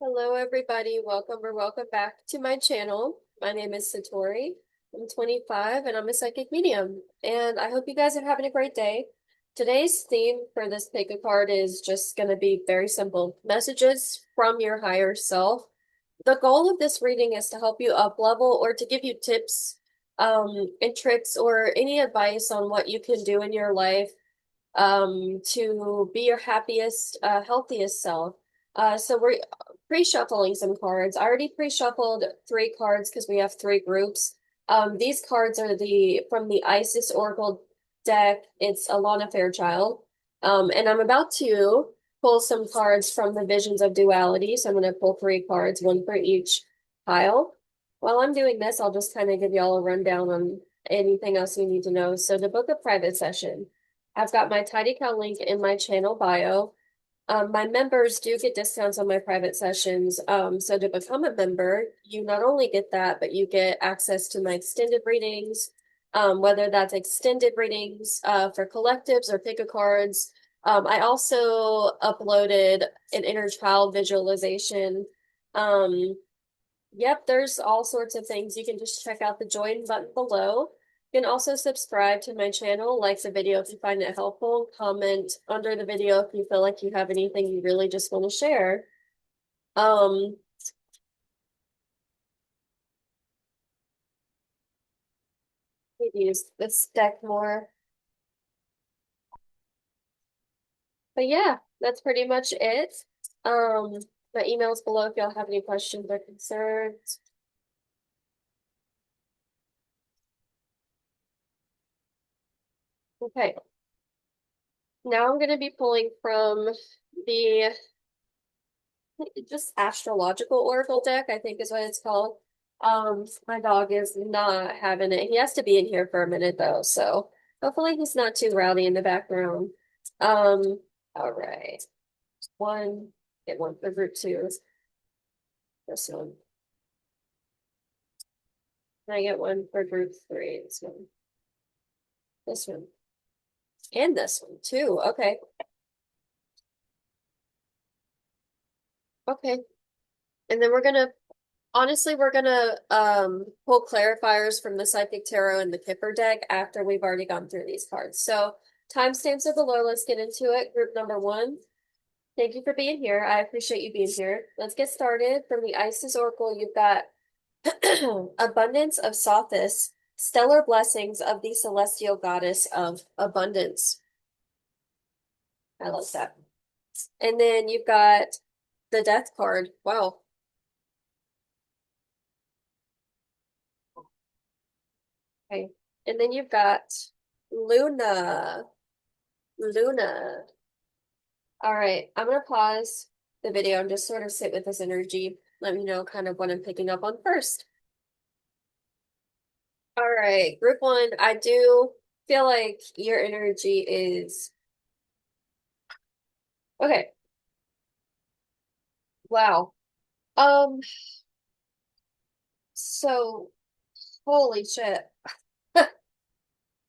Hello, everybody. Welcome or welcome back to my channel. My name is Satori. I'm 25 and I'm a psychic medium. And I hope you guys are having a great day. Today's theme for this pick a card is just going to be very simple messages from your higher self. The goal of this reading is to help you up level or to give you tips and tricks or any advice on what you can do in your life to be your happiest, healthiest self. So we're pre-shuffling some cards. I already pre-shuffled three cards because we have three groups. These cards are from the Isis Oracle deck. It's Alana Fairchild. And I'm about to pull some cards from the Visions of Duality. So I'm going to pull three cards, one for each pile. While I'm doing this, I'll just kind of give y'all a rundown on anything else you need to know. So to book a private session, I've got my TidyCal link in my channel bio. My members do get discounts on my private sessions. So to become a member, you not only get that, but you get access to my extended readings, whether that's extended readings for collectives or pick-a-cards. I also uploaded an inner child visualization. Um, Yep, there's all sorts of things. You can just check out the join button below. You can also subscribe to my channel, like the video if you find it helpful, comment under the video if you feel like you have anything you really just want to share. Um, Maybe use this deck more. But yeah, that's pretty much it. Um, my email's below if y'all have any questions or concerns. Okay, now I'm going to be pulling from the just astrological oracle deck, I think is what it's called. My dog is not having it. He has to be in here for a minute though, so hopefully he's not too rowdy in the background. Um, all right. One, get one for group two. This one. And I get one for group three. This one. This one. And this one too. Okay. Okay. And then we're gonna pull clarifiers from the Psychic Tarot and the Kipper deck after we've already gone through these cards. So timestamps are below. Let's get into it. Group number one. Thank you for being here. I appreciate you being here. Let's get started. From the Isis Oracle, you've got abundance of Sothis, stellar blessings of the celestial goddess of abundance. I love that. And then you've got the death card. Wow. Okay. And then you've got Luna. Luna. All right, I'm gonna pause the video and just sort of sit with this energy. Let me know kind of what I'm picking up on first. All right, group one, I do feel like your energy is okay. Wow. Um, so holy shit.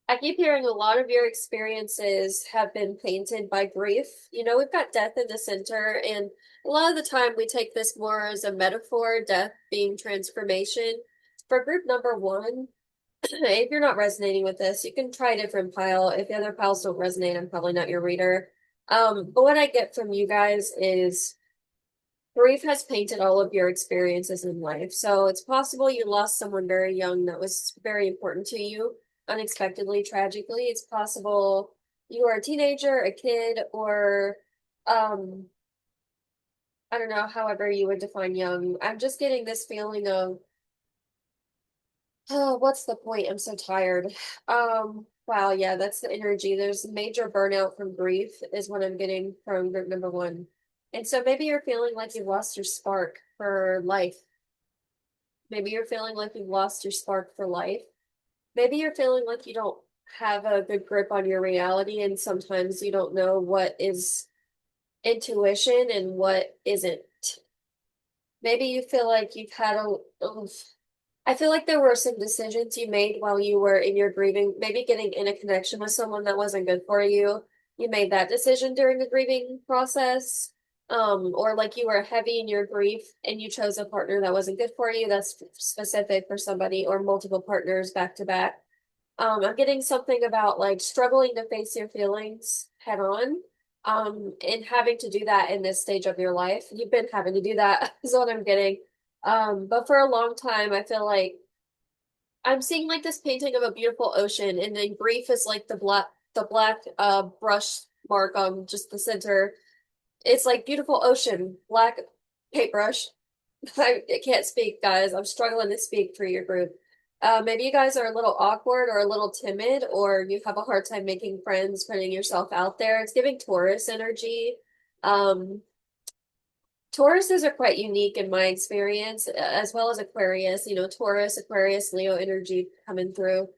I keep hearing a lot of your experiences have been painted by grief. You know, we've got death in the center, and a lot of the time we take this more as a metaphor, death being transformation. For group number one, if you're not resonating with this, you can try a different pile. If the other piles don't resonate, I'm probably not your reader. But what I get from you guys is grief has painted all of your experiences in life. So it's possible you lost someone very young that was very important to you, unexpectedly, tragically. It's possible you were a teenager, a kid, or um, I don't know, however you would define young. I'm just getting this feeling of, oh, what's the point? I'm so tired. Wow, yeah, that's the energy. There's major burnout from grief is what I'm getting from group number one. And so maybe you're feeling like you've lost your spark for life. Maybe you're feeling like you've lost your spark for life. Maybe you're feeling like you don't have a good grip on your reality, and sometimes you don't know what is intuition and what isn't. Maybe you feel like you've had I feel like there were some decisions you made while you were in your grieving, maybe getting in a connection with someone that wasn't good for you. You made that decision during the grieving process. or like you were heavy in your grief and you chose a partner that wasn't good for you. That's specific for somebody or multiple partners back to back. I'm getting something about like struggling to face your feelings head on, and having to do that in this stage of your life. You've been having to do that is what I'm getting. But for a long time, I feel like I'm seeing like this painting of a beautiful ocean, and then grief is like the black brush mark on just the center. It's like beautiful ocean, black paintbrush. I can't speak, guys. I'm struggling to speak for your group. Maybe you guys are a little awkward or a little timid, or you have a hard time making friends, putting yourself out there. It's giving Taurus energy. Um, Tauruses are quite unique in my experience, as well as Aquarius. You know, Taurus, Aquarius, Leo energy coming through.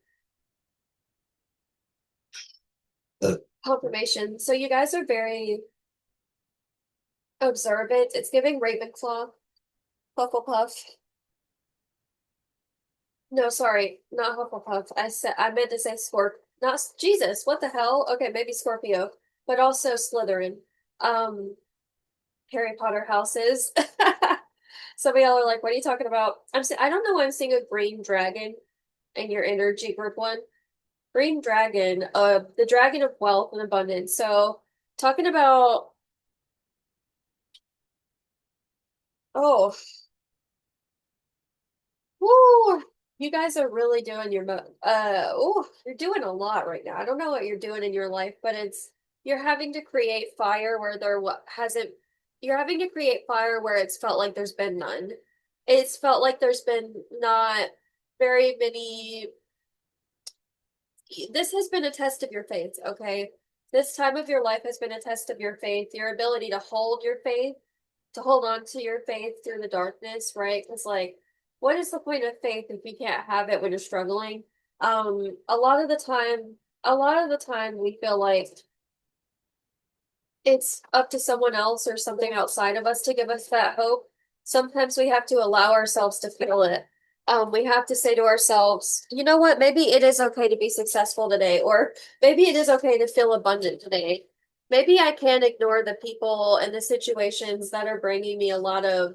Confirmation. So you guys are very observant. It's giving Ravenclaw, Hufflepuff. No, sorry, not Hufflepuff. I meant to say not Jesus. What the hell? Okay, maybe Scorpio, but also Slytherin. Um, Harry Potter houses. Some of y'all are like, "What are you talking about?" I don't know why I'm seeing a green dragon in your energy group one. Green dragon, the dragon of wealth and abundance. So talking about, oh, woo, you guys are really doing your oh, you're doing a lot right now. I don't know what you're doing in your life, but you're having to create fire where there what hasn't you're having to create fire where it's felt like there's been none. It's felt like there's been not very many. This has been a test of your faith, okay? This time of your life has been a test of your faith, your ability to hold your faith, to hold on to your faith through the darkness, right? Because like, what is the point of faith if you can't have it when you're struggling? A lot of the time, we feel like it's up to someone else or something outside of us to give us that hope. Sometimes we have to allow ourselves to feel it. We have to say to ourselves, you know what, maybe it is okay to be successful today, or maybe it is okay to feel abundant today. Maybe I can ignore the people and the situations that are bringing me a lot of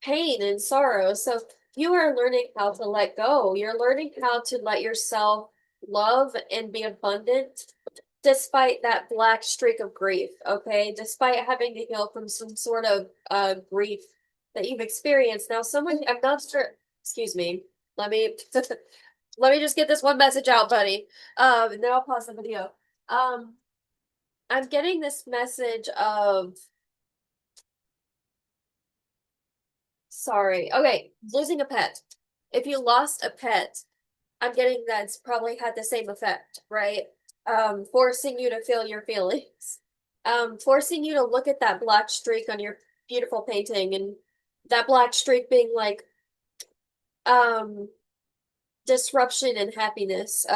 pain and sorrow. So you are learning how to let go. You're learning how to let yourself love and be abundant despite that black streak of grief, okay? Despite having to heal from some sort of grief that you've experienced. Now, someone I'm not sure, excuse me. Let me let me just get this one message out, buddy. And then I'll pause the video. Um, I'm getting this message of sorry. Okay, losing a pet. If you lost a pet, I'm getting that's probably had the same effect, right? Forcing you to feel your feelings. Forcing you to look at that black streak on your beautiful painting and that black streak being like um disruption and happiness.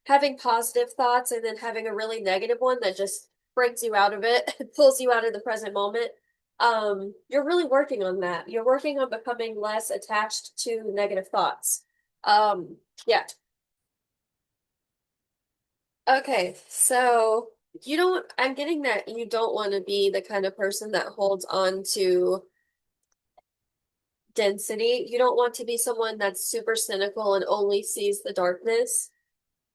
Having positive thoughts and then having a really negative one that just brings you out of it, pulls you out of the present moment. You're really working on that. You're working on becoming less attached to negative thoughts. Yeah. Okay, so I'm getting that you don't want to be the kind of person that holds on to density. You don't want to be someone that's super cynical and only sees the darkness,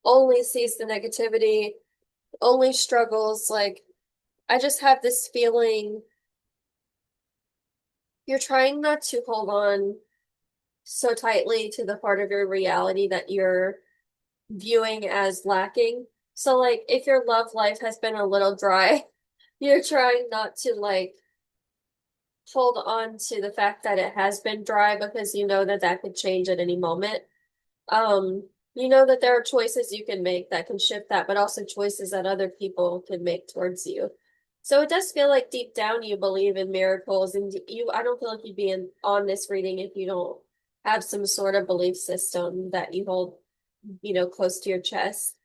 only sees the negativity, only struggles. Like, I just have this feeling you're trying not to hold on so tightly to the part of your reality that you're viewing as lacking. So, like, if your love life has been a little dry, you're trying not to, like, hold on to the fact that it has been dry because you know that that could change at any moment. You know that there are choices you can make that can shift that, but also choices that other people can make towards you. So it does feel like deep down you believe in miracles, and I don't feel like you'd be on this reading if you don't have some sort of belief system that you hold, close to your chest.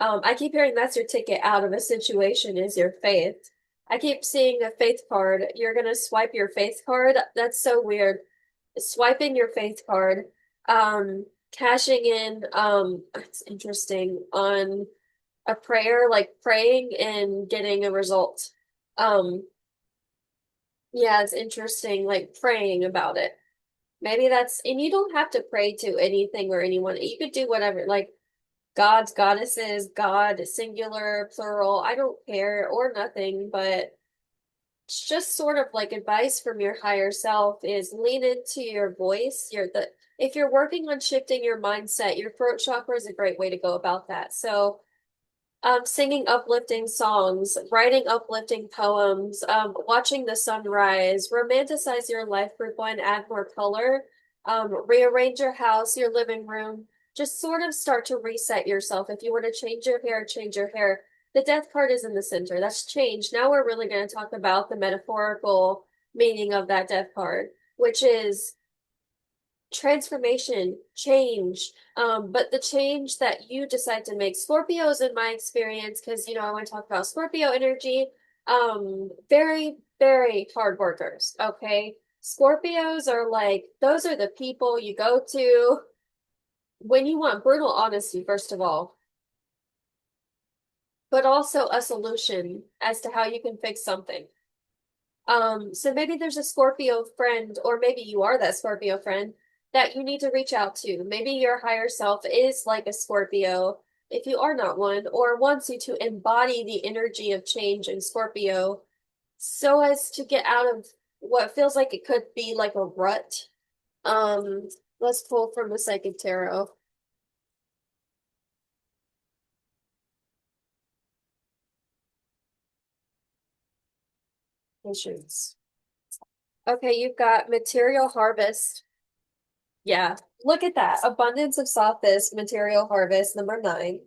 I keep hearing that's your ticket out of a situation is your faith. I keep seeing a faith card. You're gonna swipe your faith card. That's so weird. Swiping your faith card, cashing in, it's interesting on a prayer, like praying and getting a result. Um, yeah, it's interesting, like praying about it. Maybe that's, and you don't have to pray to anything or anyone. You could do whatever, like gods, goddesses, God, singular, plural, I don't care, or nothing, but it's just sort of like advice from your higher self is lean into your voice. If you're working on shifting your mindset, your throat chakra is a great way to go about that. So singing uplifting songs, writing uplifting poems, watching the sunrise, romanticize your life group one, add more color, rearrange your house, your living room, just sort of start to reset yourself. If you were to change your hair, change your hair. The death card is in the center. That's change. Now we're really going to talk about the metaphorical meaning of that death card, which is transformation, change. But the change that you decide to make, Scorpios, in my experience, because I want to talk about Scorpio energy, very, very hard workers. Okay. Scorpios are like, those are the people you go to when you want brutal honesty, first of all, but also a solution as to how you can fix something. So maybe there's a Scorpio friend, or maybe you are that Scorpio friend that you need to reach out to. Maybe your higher self is like a Scorpio, if you are not one, or wants you to embody the energy of change in Scorpio so as to get out of what feels like it could be like a rut. Um, let's pull from the Psychic Tarot. Patience. Okay, you've got Material Harvest. Yeah, look at that. Abundance of Sophist, Material Harvest, number 9.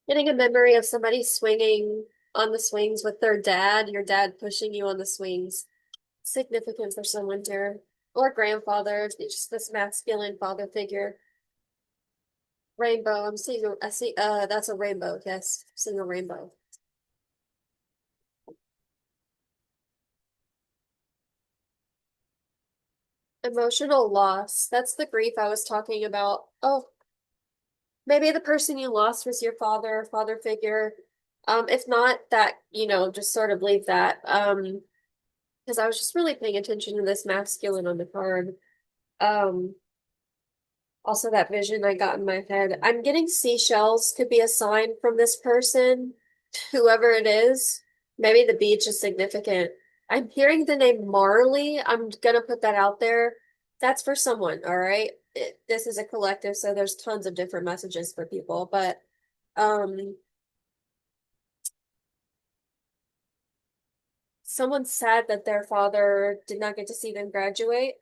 Getting a memory of somebody swinging on the swings with their dad, your dad pushing you on the swings. Significant for someone here. Or grandfather, it's just this masculine father figure. Rainbow, I see, that's a rainbow, yes. I'm seeing a rainbow. Emotional loss, that's the grief I was talking about. Oh, maybe the person you lost was your father figure. If not, that, just sort of leave that. Because I was just really paying attention to this masculine on the card. Um, Also that vision I got in my head. I'm getting seashells could be a sign from this person, whoever it is. Maybe the beach is significant. I'm hearing the name Marley. I'm gonna put that out there. That's for someone, all right? This is a collective, so there's tons of different messages for people, but um someone's sad that their father did not get to see them graduate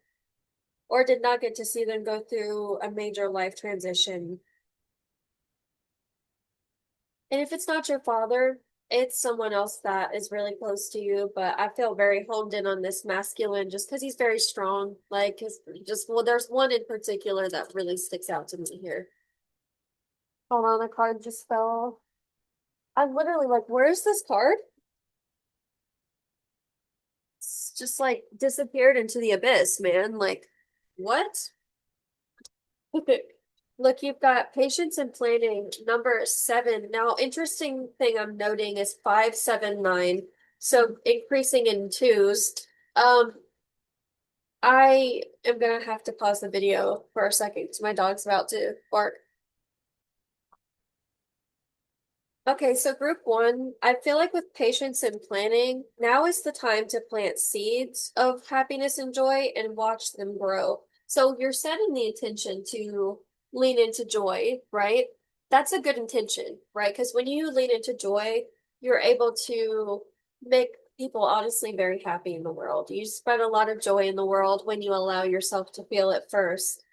or did not get to see them go through a major life transition. And if it's not your father, it's someone else that is really close to you. But I feel very honed in on this masculine just because he's very strong. Like, well, there's one in particular that really sticks out to me here. Hold on, the card just fell. I'm literally like, where's this card? It's just like disappeared into the abyss, man. Like, what? Look, you've got patience and planning, number 7. Now, interesting thing I'm noting is 579. So increasing in twos. Um, I am gonna have to pause the video for a second because my dog's about to bark. Okay, so group 1, I feel like with patience and planning, now is the time to plant seeds of happiness and joy and watch them grow. So you're setting the intention to lean into joy, right? That's a good intention, right? Because when you lean into joy, you're able to make people honestly very happy in the world. You spread a lot of joy in the world when you allow yourself to feel it first.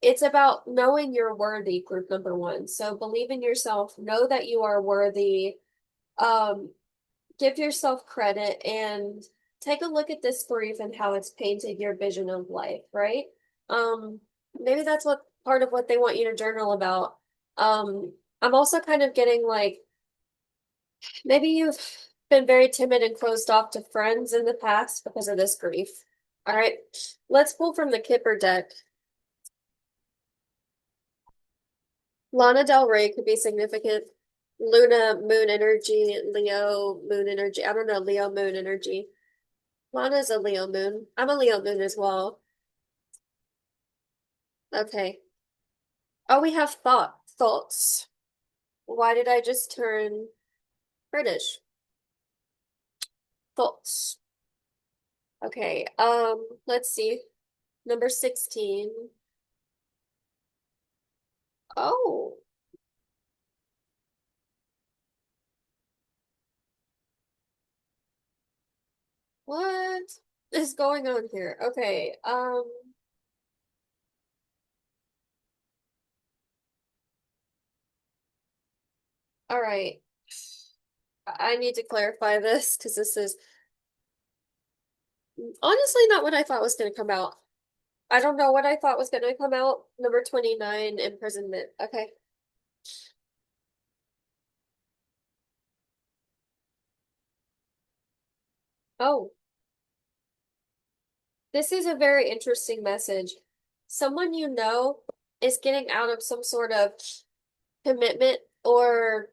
It's about knowing you're worthy, group number 1. So believe in yourself, know that you are worthy, um, give yourself credit, and take a look at this grief and how it's painted your vision of life, right? Um, Maybe that's what part of what they want you to journal about. I'm also kind of getting like maybe you've been very timid and closed off to friends in the past because of this grief. All right, let's pull from the Kipper deck. Lana Del Rey could be significant. Luna, moon energy, Leo, moon energy. I don't know, Leo, moon energy. Lana's a Leo moon. I'm a Leo moon as well. Okay. Oh, we have thoughts. Why did I just turn British? Thoughts. Okay, let's see. Number 16. Oh, what is going on here? Okay, all right. I need to clarify this because this is honestly not what I thought was going to come out. I don't know what I thought was going to come out. Number 29, imprisonment. Okay. Oh, this is a very interesting message. Someone you know is getting out of some sort of commitment or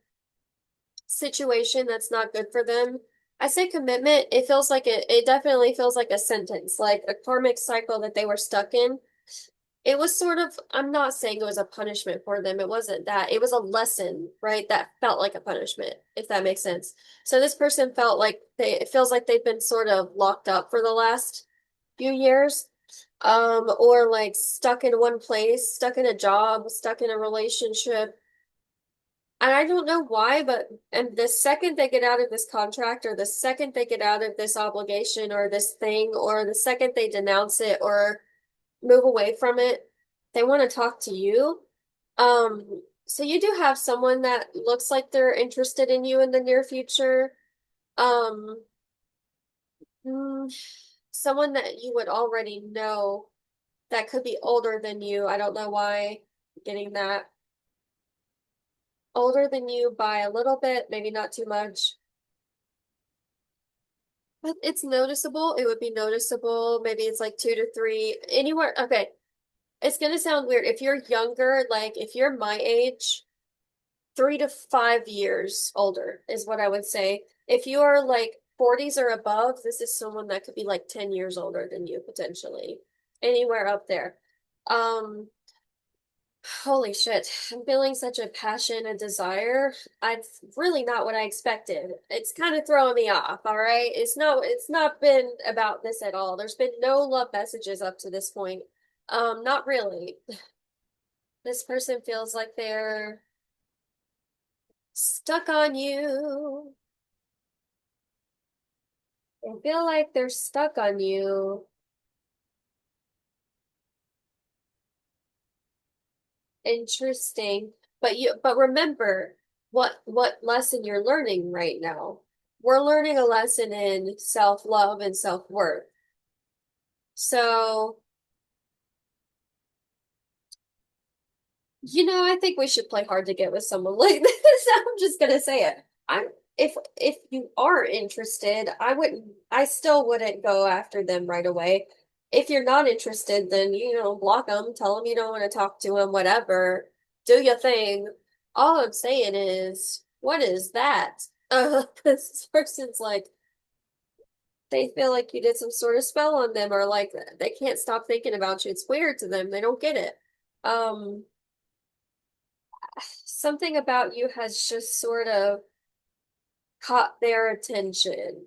situation that's not good for them. I say commitment, it feels like it definitely feels like a sentence, like a karmic cycle that they were stuck in. It was sort of, I'm not saying it was a punishment for them. It wasn't that. It was a lesson, right? That felt like a punishment, if that makes sense. So this person felt like it feels like they've been sort of locked up for the last few years, or like stuck in one place, stuck in a job, stuck in a relationship. And I don't know why, but and the second they get out of this contract, or the second they get out of this obligation or this thing, or the second they denounce it or move away from it, they want to talk to you. So you do have someone that looks like they're interested in you in the near future. Um, mm, Someone that you would already know that could be older than you. I don't know why getting that. Older than you by a little bit, maybe not too much. But it's noticeable. It would be noticeable. Maybe it's like 2 to 3, anywhere. Okay. It's gonna sound weird. If you're younger, like if you're my age, 3 to 5 years older is what I would say. If you are like 40s or above, this is someone that could be like 10 years older than you potentially. Anywhere up there. Um, Holy shit. I'm feeling such a passion and desire. It's really not what I expected. It's kind of throwing me off, all right? It's not been about this at all. There's been no love messages up to this point. Not really. This person feels like they're stuck on you. They feel like they're stuck on you. Interesting. But remember what lesson you're learning right now. We're learning a lesson in self-love and self-worth. So, I think we should play hard to get with someone like this. I'm just gonna say it. I'm if you are interested, I still wouldn't go after them right away. If you're not interested, then block them, tell them you don't want to talk to them, whatever. Do your thing. All I'm saying is, what is that? This person's like they feel like you did some sort of spell on them, or like they can't stop thinking about you. It's weird to them. They don't get it. Um, Something about you has just sort of caught their attention.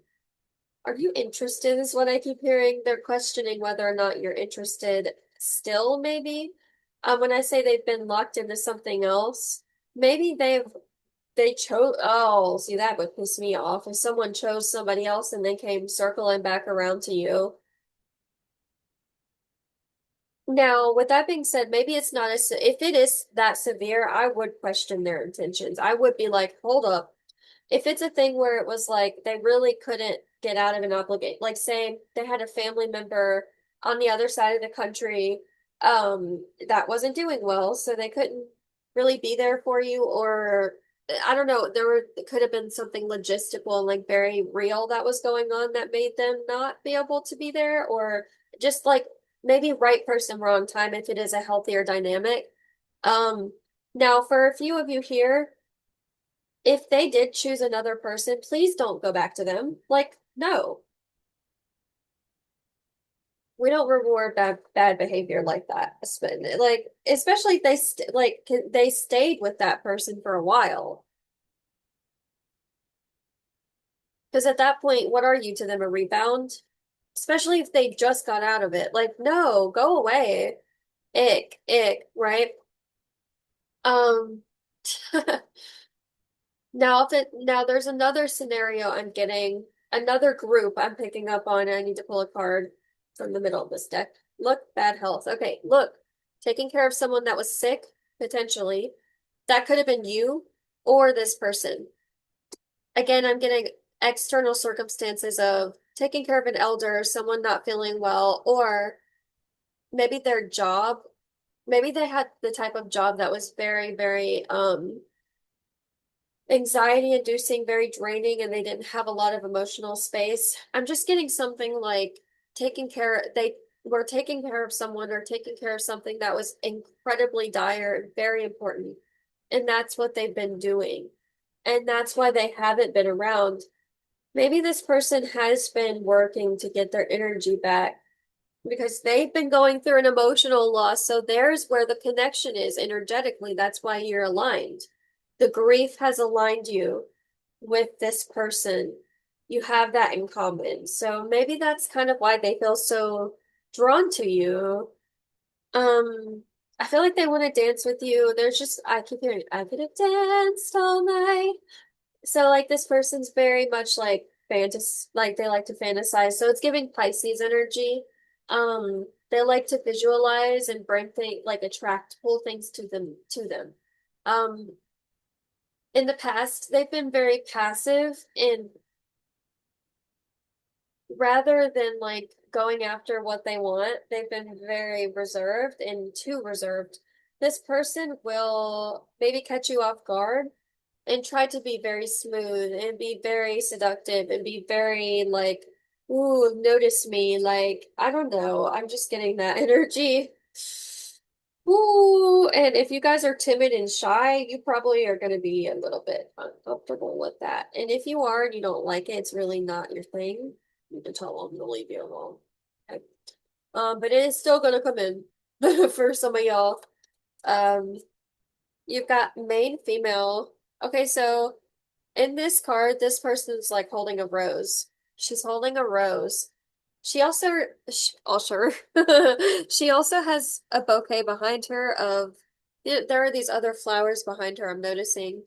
Are you interested, is what I keep hearing. They're questioning whether or not you're interested still, maybe. When I say they've been locked into something else, maybe they chose, oh, see, that would piss me off. If someone chose somebody else and then came circling back around to you. Now, with that being said, maybe it's not as, if it is that severe, I would question their intentions. I would be like, hold up. If it's a thing where it was like they really couldn't get out of an obligation, like say they had a family member on the other side of the country, that wasn't doing well, so they couldn't really be there for you, or I don't know, it could have been something logistical and like very real that was going on that made them not be able to be there, or just like maybe right person, wrong time if it is a healthier dynamic. Um, Now, for a few of you here, if they did choose another person, please don't go back to them. Like, no, we don't reward bad behavior like that. Like, especially if they stayed with that person for a while. Because at that point, what are you to them, a rebound? Especially if they just got out of it. Like, no, go away. Ick, right? Um, now there's another scenario I'm getting, another group I'm picking up on. I need to pull a card from the middle of this deck. Look, bad health. Okay, look, taking care of someone that was sick, potentially. That could have been you or this person. Again, I'm getting external circumstances of taking care of an elder, someone not feeling well, or maybe their job. Maybe they had the type of job that was very anxiety inducing, very draining, and they didn't have a lot of emotional space. I'm just getting something like they were taking care of someone or taking care of something that was incredibly dire and very important. And that's what they've been doing. And that's why they haven't been around. Maybe this person has been working to get their energy back because they've been going through an emotional loss. So there's where the connection is energetically. That's why you're aligned. The grief has aligned you with this person. You have that in common. So maybe that's kind of why they feel so drawn to you. Um, I feel like they want to dance with you. I keep hearing, I could have danced all night. So like this person's very much like like they like to fantasize. So it's giving Pisces energy. They like to visualize and bring things like pull things to them. Um, in the past, they've been very passive and rather than like going after what they want, they've been very reserved and too reserved. This person will maybe catch you off guard and try to be very smooth and be very seductive and be very like, ooh, notice me. Like, I don't know. I'm just getting that energy. Ooh, and if you guys are timid and shy, you probably are going to be a little bit uncomfortable with that. And if you are and you don't like it, it's really not your thing. You can tell them to leave you alone. Okay. But it is still going to come in for some of y'all. Um, you've got main female. Okay, so in this card, this person's like holding a rose. She's holding a rose. She also, also, she also has a bouquet behind her of, there are these other flowers behind her, I'm noticing.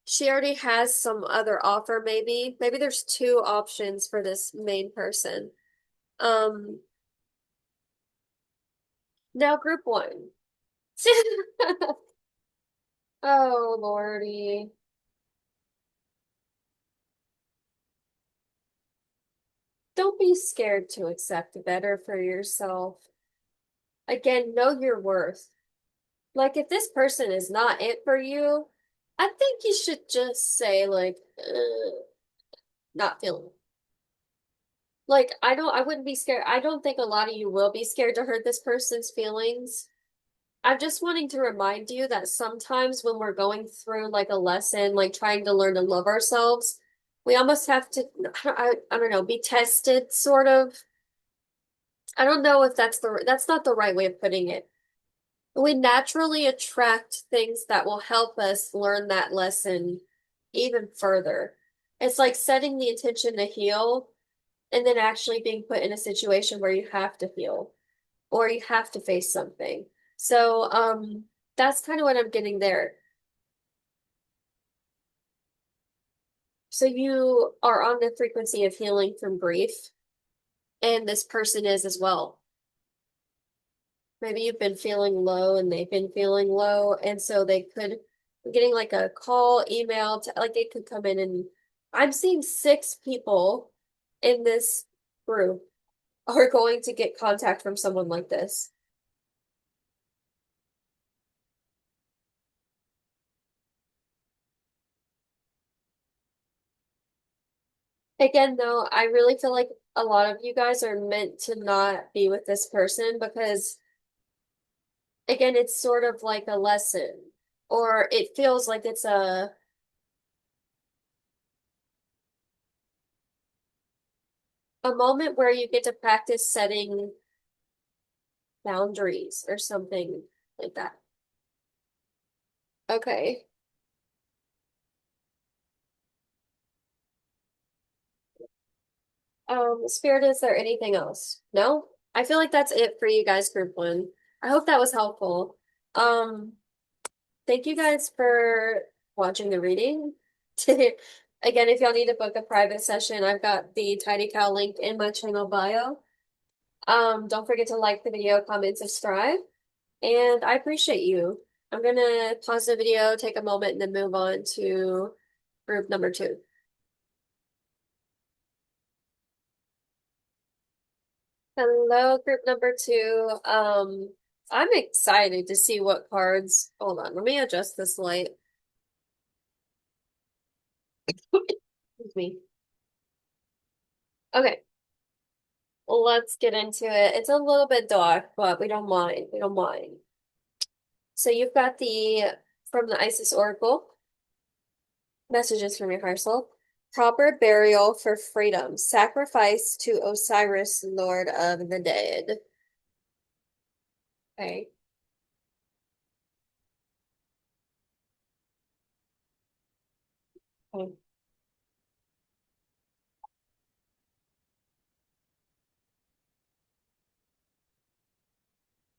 She already has some other offer, maybe. Maybe there's two options for this main person. Um, now group one. Oh, Lordy. Don't be scared to accept better for yourself. Again, know your worth. Like, if this person is not it for you, I think you should just say, like, not feeling. Like, I wouldn't be scared. I don't think a lot of you will be scared to hurt this person's feelings. I'm just wanting to remind you that sometimes when we're going through like a lesson, like trying to learn to love ourselves, we almost have to, I don't know, be tested, sort of. I don't know if that's not the right way of putting it. We naturally attract things that will help us learn that lesson even further. It's like setting the intention to heal and then actually being put in a situation where you have to heal or you have to face something. So, that's kind of what I'm getting there. So you are on the frequency of healing from grief, and this person is as well. Maybe you've been feeling low and they've been feeling low, and so they could getting like a call, email, like they could come in and I'm seeing six people in this group are going to get contact from someone like this. Again, though, I really feel like a lot of you guys are meant to not be with this person because again, it's sort of like a lesson, or it feels like it's a moment where you get to practice setting boundaries or something like that. Okay. Spirit, is there anything else? No? I feel like that's it for you guys, group one. I hope that was helpful. Um, thank you guys for watching the reading. Again, if y'all need to book a private session, I've got the Tidy Cow link in my channel bio. Don't forget to like the video, comment, subscribe, and I appreciate you. I'm gonna pause the video, take a moment, and then move on to group number two. Hello, group number two. I'm excited to see what cards. Hold on, let me adjust this light. Excuse me. Okay, let's get into it. It's a little bit dark, but we don't mind. We don't mind. So you've got the from the Isis Oracle, messages from your higher self. Proper burial for freedom. Sacrifice to Osiris, Lord of the Dead. Okay. Okay.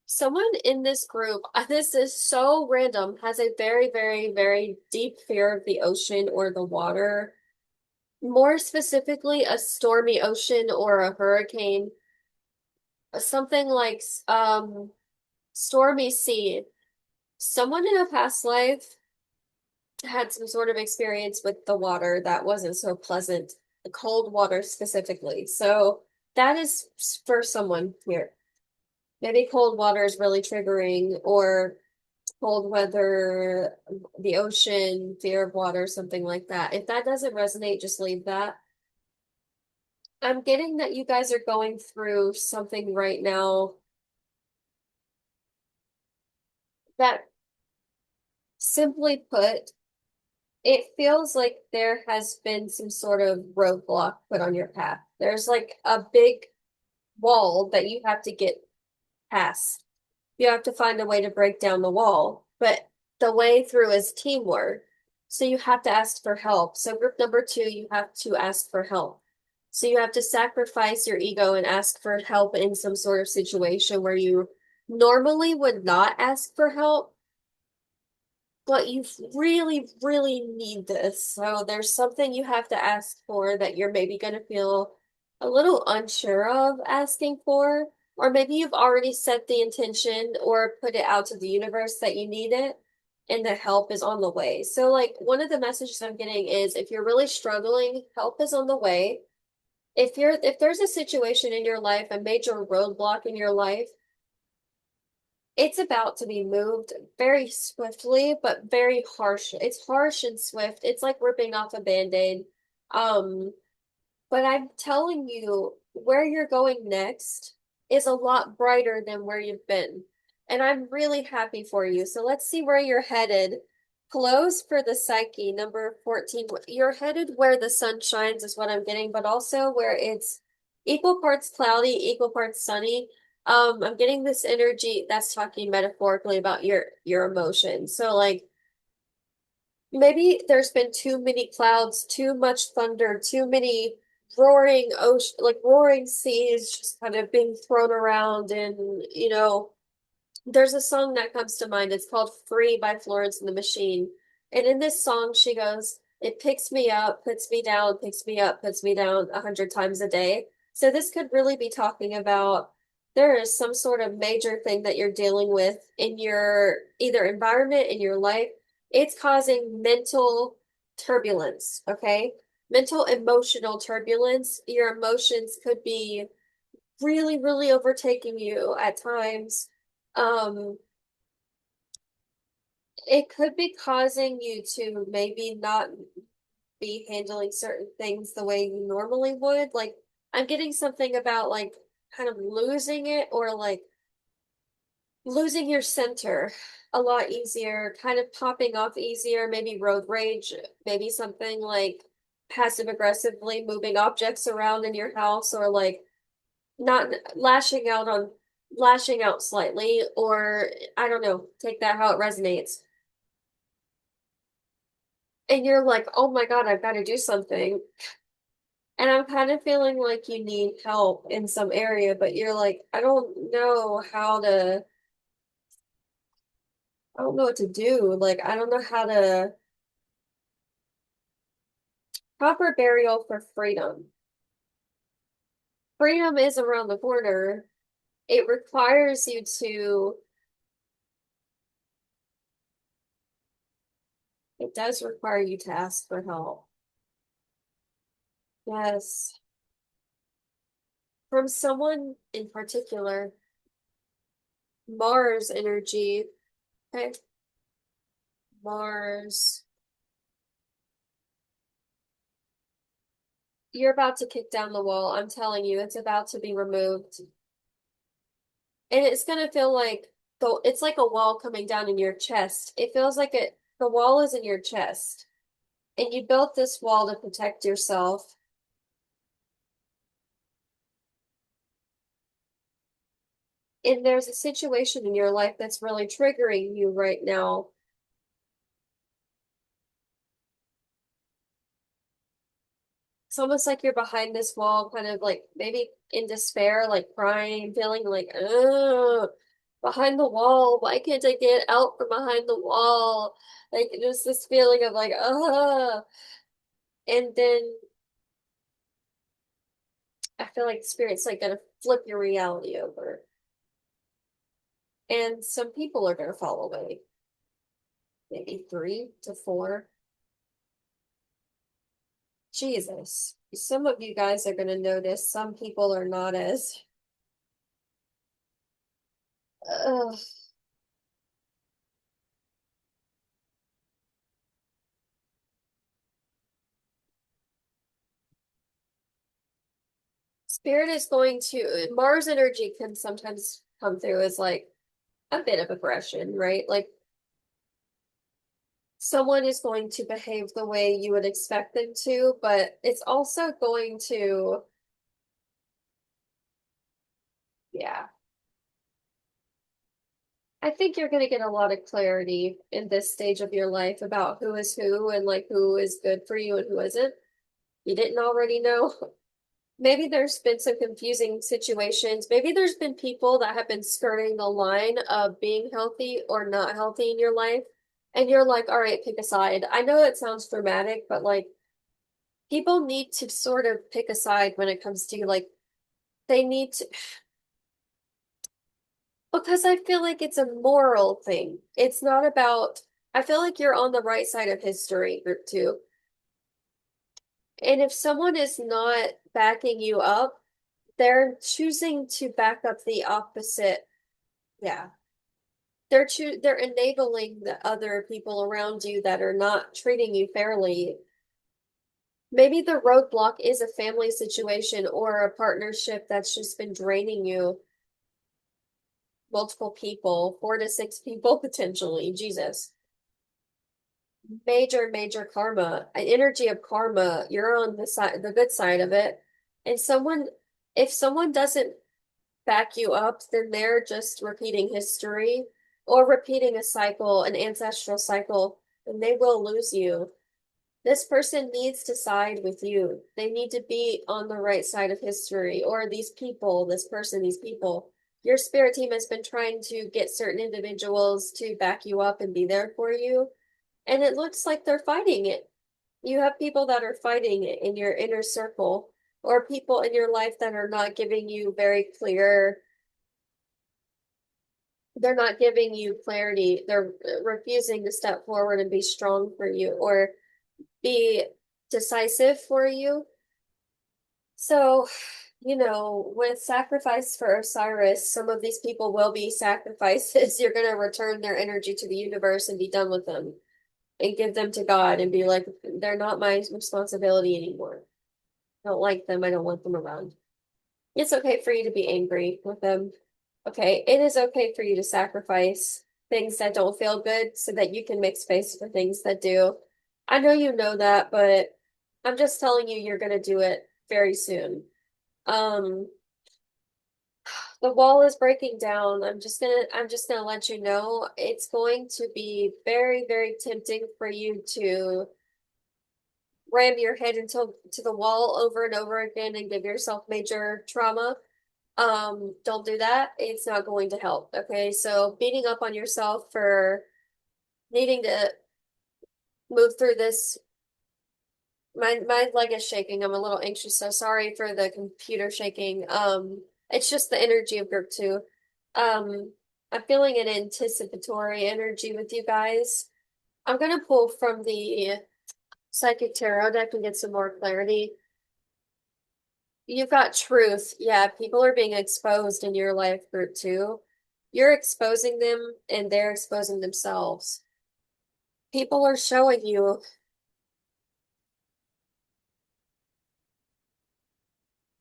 Someone in this group, this is so random, has a very, very, very deep fear of the ocean or the water. More specifically, a stormy ocean or a hurricane. Something like stormy sea. Someone in a past life had some sort of experience with the water that wasn't so pleasant, the cold water specifically. So that is for someone here. Maybe cold water is really triggering, or cold weather, the ocean, fear of water, something like that. If that doesn't resonate, just leave that. I'm getting that you guys are going through something right now that, simply put, it feels like there has been some sort of roadblock put on your path. There's like a big wall that you have to get past. You have to find a way to break down the wall, but the way through is teamwork. So you have to ask for help. So group number two, you have to ask for help. So you have to sacrifice your ego and ask for help in some sort of situation where you normally would not ask for help, but you really, really need this. So there's something you have to ask for that you're maybe going to feel a little unsure of asking for, or maybe you've already set the intention or put it out to the universe that you need it and the help is on the way. So like one of the messages I'm getting is if you're really struggling, help is on the way. If there's a situation in your life, a major roadblock in your life, it's about to be moved very swiftly, but very harsh. It's harsh and swift. It's like ripping off a band-aid. Um, but I'm telling you, where you're going next is a lot brighter than where you've been. And I'm really happy for you. So let's see where you're headed. Close for the psyche, number 14. You're headed where the sun shines is what I'm getting, but also where it's equal parts cloudy, equal parts sunny. I'm getting this energy that's talking metaphorically about your emotions. So like maybe there's been too many clouds, too much thunder, too many roaring ocean, like roaring seas just kind of being thrown around and there's a song that comes to mind. It's called Free by Florence and the Machine. And in this song, she goes, it picks me up, puts me down, picks me up, puts me down 100 times a day. So this could really be talking about there is some sort of major thing that you're dealing with in your either environment, in your life. It's causing mental turbulence, okay? Mental emotional turbulence. Your emotions could be really, really overtaking you at times. Um, it could be causing you to maybe not be handling certain things the way you normally would. Like, I'm getting something about like kind of losing it or like losing your center a lot easier, kind of popping off easier, maybe road rage, maybe something like passive aggressively moving objects around in your house, or like not lashing out slightly, or I don't know, take that how it resonates. And you're like, oh my God, I've got to do something. And I'm kind of feeling like you need help in some area, but you're like, I don't know what to do. Like, I don't know how to proper burial for freedom. Freedom is around the corner. It requires you to, it does require you to ask for help. Yes. From someone in particular, Mars energy. Okay. Mars. You're about to kick down the wall. I'm telling you, it's about to be removed. And it's gonna feel like it's like a wall coming down in your chest. It feels like the wall is in your chest. And you built this wall to protect yourself. And there's a situation in your life that's really triggering you right now. It's almost like you're behind this wall, kind of like maybe in despair, like crying, feeling like, oh, behind the wall. Why can't I get out from behind the wall? Like just this feeling of like, oh. And then I feel like spirit's like gonna flip your reality over. And some people are gonna fall away. Maybe 3 to 4. Jesus. Some of you guys are gonna notice some people are not as ugh. Spirit is going to Mars energy can sometimes come through as like a bit of aggression, right? Like someone is going to behave the way you would expect them to, but it's also going to, yeah. I think you're going to get a lot of clarity in this stage of your life about who is who and like who is good for you and who isn't. You didn't already know. Maybe there's been some confusing situations. Maybe there's been people that have been skirting the line of being healthy or not healthy in your life. And you're like, all right, pick a side. I know it sounds dramatic, but like people need to sort of pick a side when it comes to like they need to because I feel like it's a moral thing. It's not about I feel like you're on the right side of history, group two. And if someone is not backing you up, they're choosing to back up the opposite. Yeah. They're enabling the other people around you that are not treating you fairly. Maybe the roadblock is a family situation or a partnership that's just been draining you. Multiple people, 4 to 6 people potentially. Jesus. Major karma, an energy of karma. You're on the good side of it. And if someone doesn't back you up, then they're just repeating history or repeating a cycle, an ancestral cycle, and they will lose you. This person needs to side with you. They need to be on the right side of history, or these people, this person, these people. Your spirit team has been trying to get certain individuals to back you up and be there for you, and it looks like they're fighting it. You have people that are fighting it in your inner circle, or people in your life that are not giving you very clear, they're not giving you clarity. They're refusing to step forward and be strong for you or be decisive for you. So, with sacrifice for Osiris, some of these people will be sacrifices. You're going to return their energy to the universe and be done with them and give them to God and be like, they're not my responsibility anymore. I don't like them. I don't want them around. It's okay for you to be angry with them, Okay, it is okay for you to sacrifice things that don't feel good so that you can make space for things that do. I know you know that, but I'm just telling you you're gonna do it very soon. Um, the wall is breaking down. I'm just gonna let you know it's going to be very, very tempting for you to ram your head into to the wall over and over again and give yourself major trauma. Don't do that. It's not going to help. Okay. So beating up on yourself for needing to move through this. My leg is shaking. I'm a little anxious, so sorry for the computer shaking. It's just the energy of group two. I'm feeling an anticipatory energy with you guys. I'm gonna pull from the psychic tarot deck and get some more clarity. You've got truth. Yeah, people are being exposed in your life group too. You're exposing them and they're exposing themselves. People are showing you.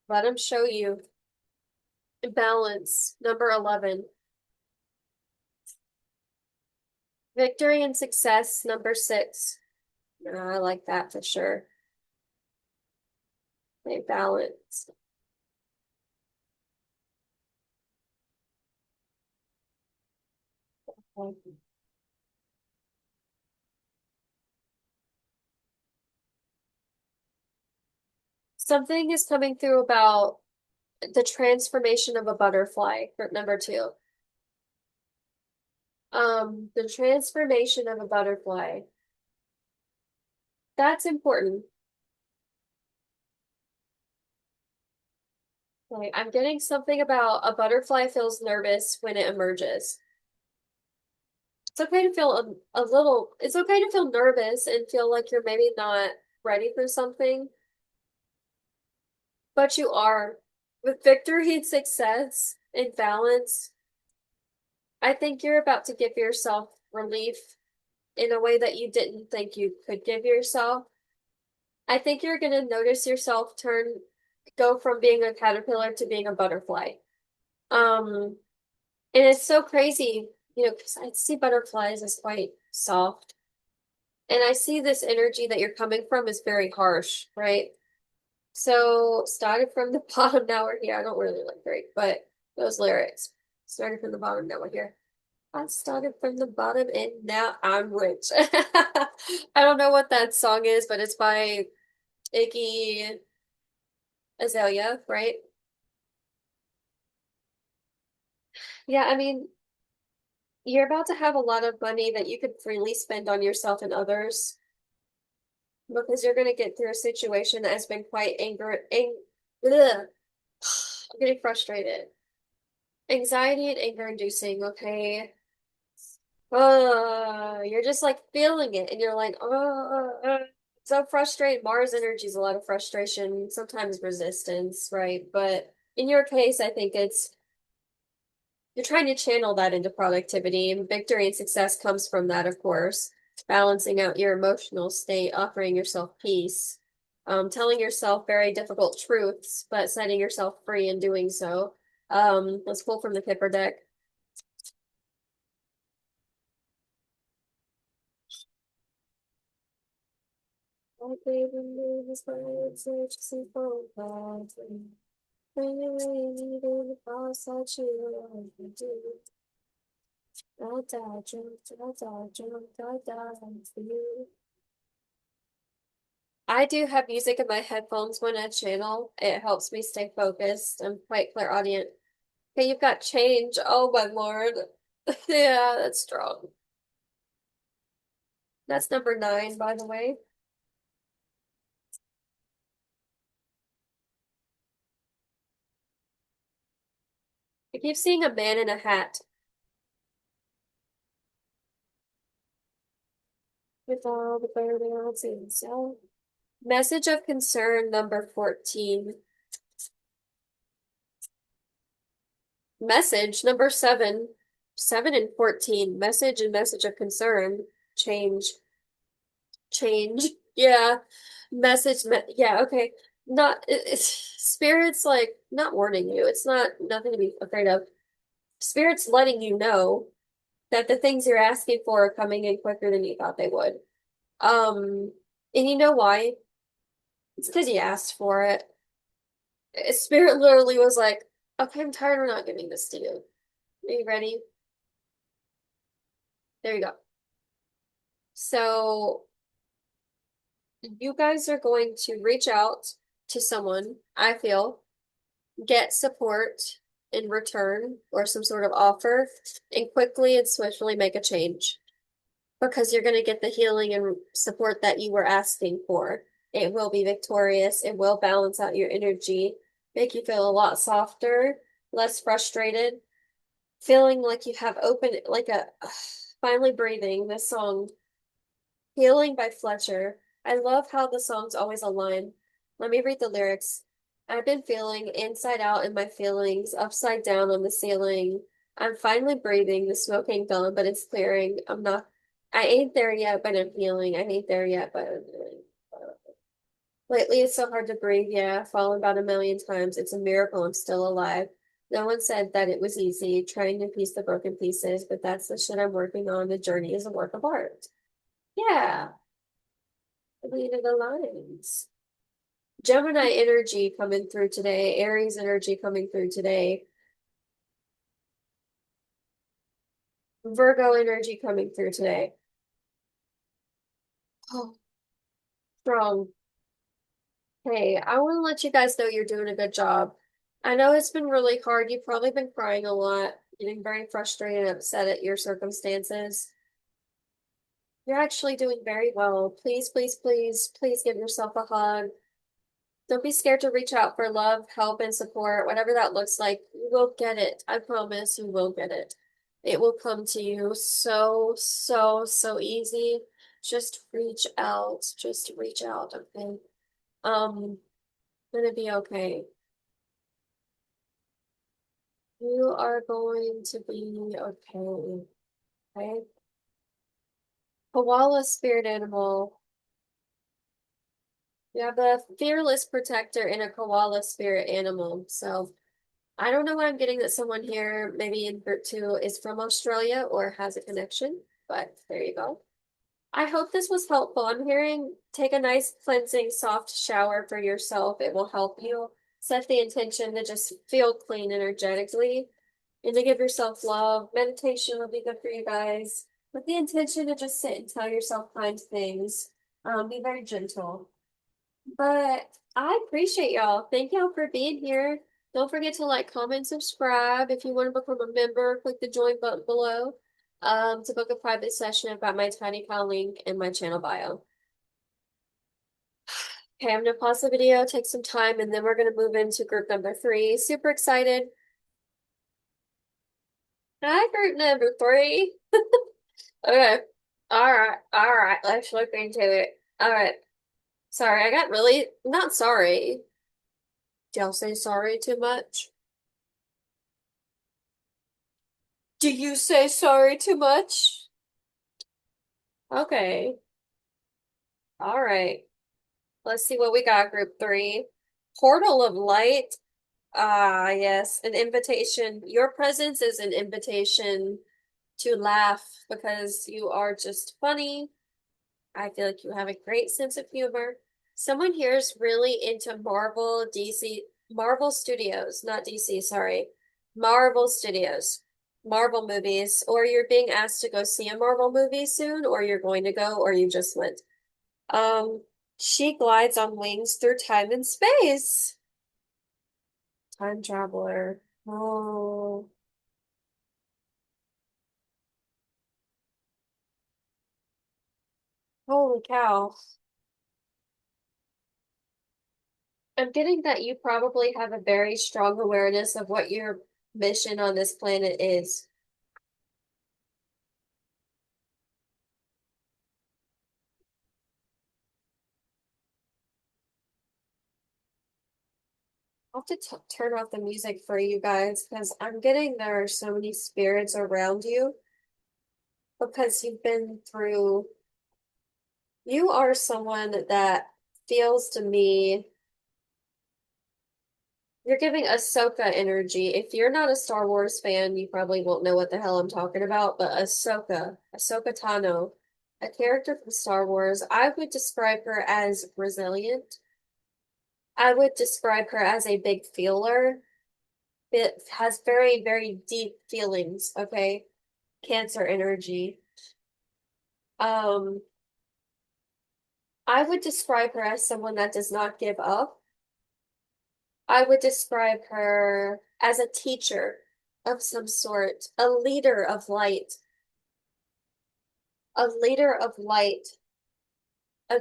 Let them show you. Balance, number 11. Victory and success, number 6. I like that for sure. They balance. Something is coming through about the transformation of a butterfly, group number 2. The transformation of a butterfly. That's important. Okay, I'm getting something about a butterfly feels nervous when it emerges. It's okay to feel it's okay to feel nervous and feel like you're maybe not ready for something, but you are. With victory and success and balance, I think you're about to give yourself relief in a way that you didn't think you could give yourself. I think you're going to notice yourself go from being a caterpillar to being a butterfly. Um, and it's so crazy, because I see butterflies as quite soft. And I see this energy that you're coming from is very harsh, right? So started from the bottom, now we're here. I don't really like Drake, but those lyrics. Started from the bottom, now we're here. I started from the bottom and now I'm rich. I don't know what that song is, but it's by Iggy Azalea, right? Yeah, I mean, you're about to have a lot of money that you could freely spend on yourself and others because you're going to get through a situation that has been quite ugh. I'm getting frustrated. Anxiety and anger inducing, okay? You're just like feeling it and you're like, so frustrated. Mars energy is a lot of frustration, sometimes resistance, right? But in your case, I think you're trying to channel that into productivity, and victory and success comes from that, of course. Balancing out your emotional state, offering yourself peace, telling yourself very difficult truths, but setting yourself free in doing so. Let's pull from the Kipper deck. I gave you this world, such simple thoughts. When you really needed the boss that you do. I died, drunk, I died for you. I do have music in my headphones when I channel. It helps me stay focused. I'm quite clairaudient. Okay, you've got change. Oh my Lord. Yeah, that's strong. That's number 9, by the way. I keep seeing a man in a hat with all the burnouts and so. Message of concern number 14. Message number 7. 7 and 14. Message and message of concern. Change. Change. Yeah. Yeah, okay. Not it's spirits like not warning you. It's not nothing to be afraid of. Spirit's letting you know that the things you're asking for are coming in quicker than you thought they would. Um, and you know why? It's because you asked for it. Spirit literally was like, okay, I'm tired of not giving this to you. Are you ready? There you go. So you guys are going to reach out to someone, I feel, get support in return or some sort of offer, and quickly and swiftly make a change because you're going to get the healing and support that you were asking for. It will be victorious. It will balance out your energy, make you feel a lot softer, less frustrated, feeling like you have open, like a finally breathing. This song, Healing by Fletcher. I love how the songs always align. Let me read the lyrics. I've been feeling inside out in my feelings, upside down on the ceiling. I'm finally breathing. The smoke ain't gone, but it's clearing. I ain't there yet, but I'm healing. I ain't there yet, but I'm healing. Lately, it's so hard to breathe. Yeah, fallen about a million times. It's a miracle I'm still alive. No one said that it was easy trying to piece the broken pieces, but that's the shit I'm working on. The journey is a work of art. Yeah. I mean, it aligns. Gemini energy coming through today, Aries energy coming through today, Virgo energy coming through today. Oh, strong. Hey, I want to let you guys know you're doing a good job. I know it's been really hard. You've probably been crying a lot, getting very frustrated and upset at your circumstances. You're actually doing very well. Please, please, please, please give yourself a hug. Don't be scared to reach out for love, help, and support, whatever that looks like. You will get it. I promise you will get it. It will come to you so, so, so easy. Just reach out. Just reach out, okay? Gonna be okay. You are going to be okay. Okay? Koala spirit animal. You have a fearless protector and a koala spirit animal. So I don't know why I'm getting that someone here, maybe in group two, is from Australia or has a connection, but there you go. I hope this was helpful. I'm hearing take a nice cleansing, soft shower for yourself. It will help you set the intention to just feel clean energetically and to give yourself love. Meditation will be good for you guys with the intention to just sit and tell yourself kind things. Be very gentle. But I appreciate y'all. Thank y'all for being here. Don't forget to like, comment, subscribe. If you want to become a member, click the join button below to book a private session. I've got my TinyPal link in my channel bio. Okay, I'm gonna pause the video, take some time, and then we're gonna move into group number three. Super excited. Hi, group number three. Okay. All right, let's look into it. All right. Sorry, I got really not sorry. Did y'all say sorry too much? Do you say sorry too much? Okay. All right. Let's see what we got, group three. Portal of Light. Ah, yes. An invitation. Your presence is an invitation to laugh because you are just funny. I feel like you have a great sense of humor. Someone here is really into Marvel Studios, not DC, sorry. Marvel Studios, Marvel movies, or you're being asked to go see a Marvel movie soon, or you're going to go, or you just went. Um, she glides on wings through time and space. Time traveler. Oh, holy cow. I'm getting that you probably have a very strong awareness of what your mission on this planet is. I'll have to t turn off the music for you guys because I'm getting there are so many spirits around you because you've been through, you are someone that feels to me You're giving Ahsoka energy. If you're not a Star Wars fan, you probably won't know what the hell I'm talking about, but Ahsoka Tano, a character from Star Wars, I would describe her as resilient. I would describe her as a big feeler. It has very, very deep feelings, okay? Cancer energy. Um, I would describe her as someone that does not give up. I would describe her as a teacher of some sort, a leader of light, a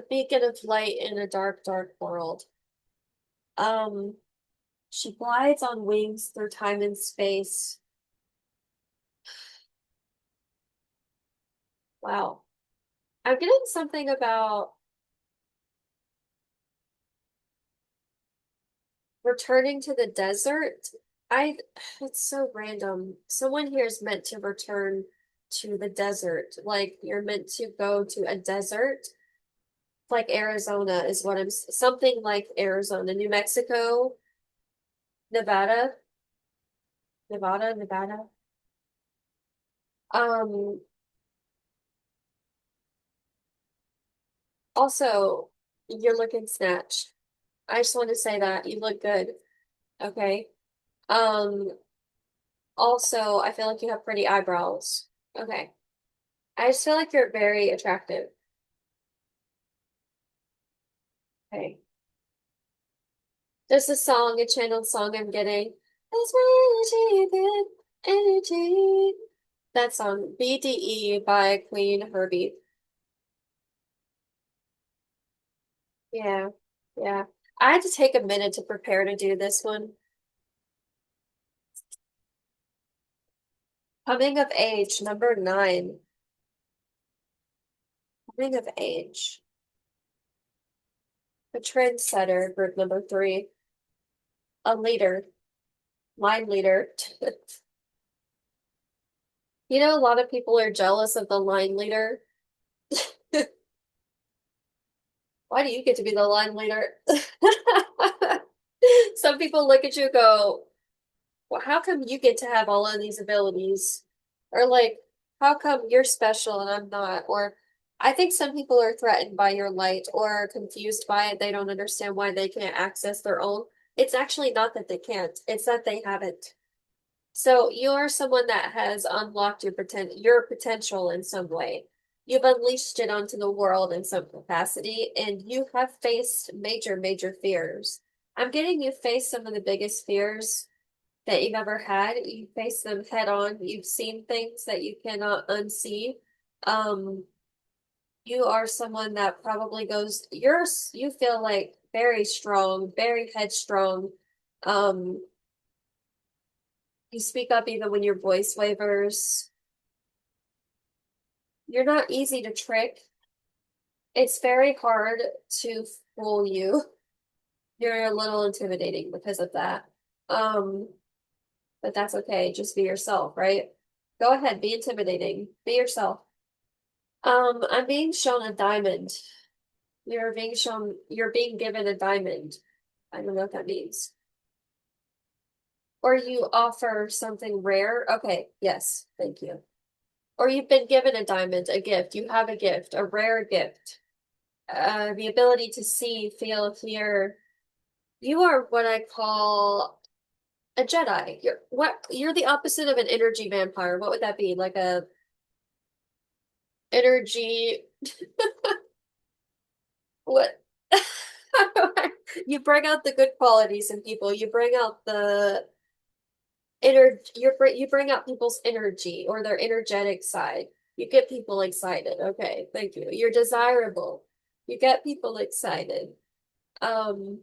beacon of light in a dark, dark world. Um, she glides on wings through time and space. Wow. I'm getting something about returning to the desert. I, it's so random. Someone here is meant to return to the desert. Like you're meant to go to a desert. Like Arizona is what something like Arizona, New Mexico, Nevada, Nevada. Um, Also, you're looking snatched. I just want to say that you look good. Okay. Um, Also, I feel like you have pretty eyebrows. Okay. I just feel like you're very attractive. Okay. There's a song, a channeled song I'm getting. It's my energy, good energy. That song, BDE by Queen Herbie. Yeah, yeah. I had to take a minute to prepare to do this one. Coming of age, number 9. Coming of age. A trendsetter, group number 3. A leader, line leader. You know, a lot of people are jealous of the line leader. Why do you get to be the line leader? Some people look at you and go, well, how come you get to have all of these abilities? Or like, how come you're special and I'm not? Or I think some people are threatened by your light or confused by it. They don't understand why they can't access their own. It's actually not that they can't, it's that they haven't. So you're someone that has unlocked your potential in some way. You've unleashed it onto the world in some capacity, and you have faced major, major fears. I'm getting you faced some of the biggest fears that you've ever had. You face them head on. You've seen things that you cannot unsee. Um, you are someone that probably you feel like very strong, very headstrong. Um, you speak up even when your voice wavers. You're not easy to trick. It's very hard to fool you. You're a little intimidating because of that. Um, but that's okay. Just be yourself, right? Go ahead, be intimidating. Be yourself. I'm being shown a diamond. You're being given a diamond. I don't know what that means. Or you offer something rare. Okay, yes, thank you. Or you've been given a diamond, a gift. You have a gift, a rare gift. The ability to see, feel, hear. You are what I call a Jedi. You're the opposite of an energy vampire. What would that be? Like a energy what you bring out the good qualities in people. You bring out the you bring out people's energy or their energetic side. You get people excited. Okay, thank you. You're desirable. You get people excited. Um,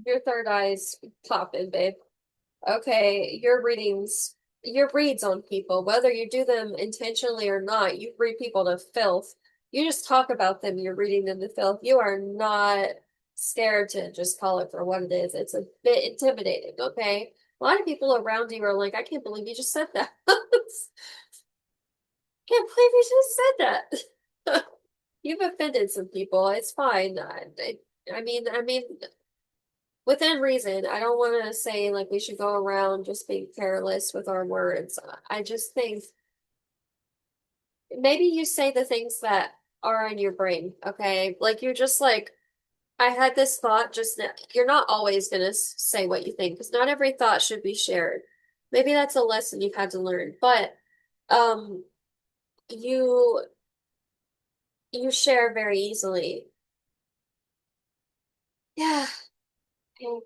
your third eye's popping, babe. Okay, your reads on people, whether you do them intentionally or not, you read people to filth. You just talk about them, you're reading them to filth. You are not scared to just call it for what it is. It's a bit intimidating, okay? A lot of people around you are like, I can't believe you just said that. Can't believe you just said that. You've offended some people. It's fine. I mean, within reason. I don't want to say like we should go around just being careless with our words. I just think maybe you say the things that are in your brain, okay? Like you're just like, I had this thought just now. You're not always gonna say what you think because not every thought should be shared. Maybe that's a lesson you've had to learn, but um, you you share very easily. Yeah. Okay.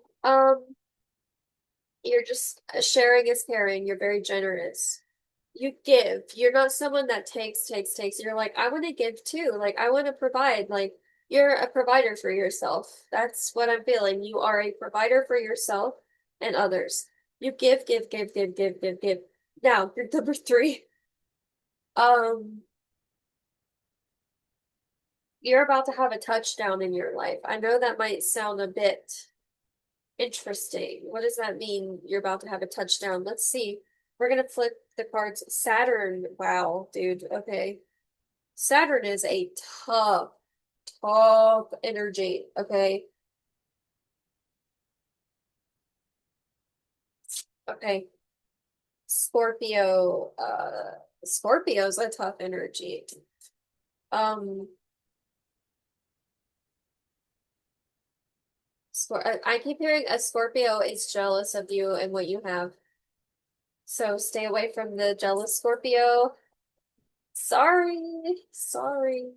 You're just sharing is caring. You're very generous. You give. You're not someone that takes. You're like, I want to give too. Like, I want to provide. Like, you're a provider for yourself. That's what I'm feeling. You are a provider for yourself and others. You give. Now, you're number three. Um, you're about to have a touchdown in your life. I know that might sound a bit interesting. What does that mean? You're about to have a touchdown. Let's see. We're gonna flip the cards. Saturn. Wow, dude. Okay. Saturn is a tough, tough energy. Okay. Okay. Scorpio. Scorpio's a tough energy. Um, I keep hearing a Scorpio is jealous of you and what you have. So stay away from the jealous Scorpio. Sorry. Sorry.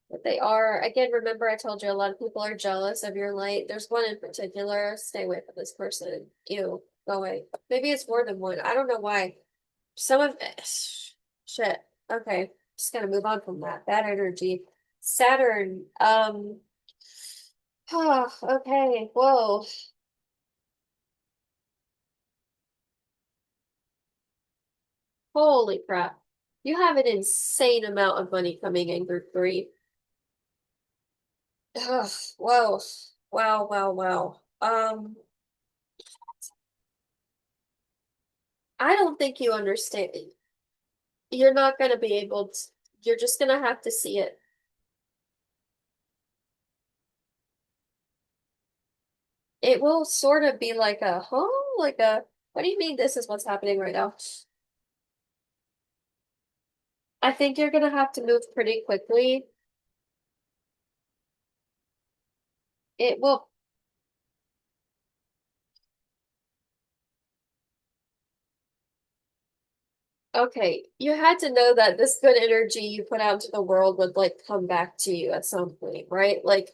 But they are, again, remember I told you a lot of people are jealous of your light. There's one in particular. Stay away from this person. Ew, go away. Maybe it's more than one. I don't know why. Some of shit. Okay, just gotta move on from that. Bad energy. Saturn. Oh, okay. Whoa. Holy crap. You have an insane amount of money coming in group three. Ugh, whoa. Wow, wow, wow. I don't think you understand. You're not going to be able to, you're just going to have to see it. It will sort of be like a, huh? Like a, what do you mean this is what's happening right now? I think you're going to have to move pretty quickly. It will, okay. You had to know that this good energy you put out into the world would like come back to you at some point, right? Like,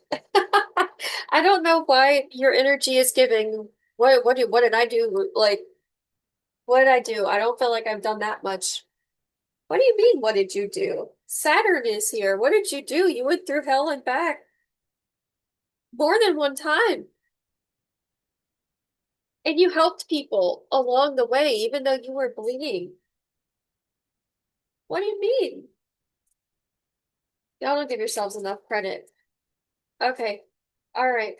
I don't know why your energy is giving. What did I do? Like, what did I do? I don't feel like I've done that much. What do you mean, what did you do? Saturn is here. What did you do? You went through hell and back more than one time. And you helped people along the way, even though you were bleeding. What do you mean? Y'all don't give yourselves enough credit. Okay. All right.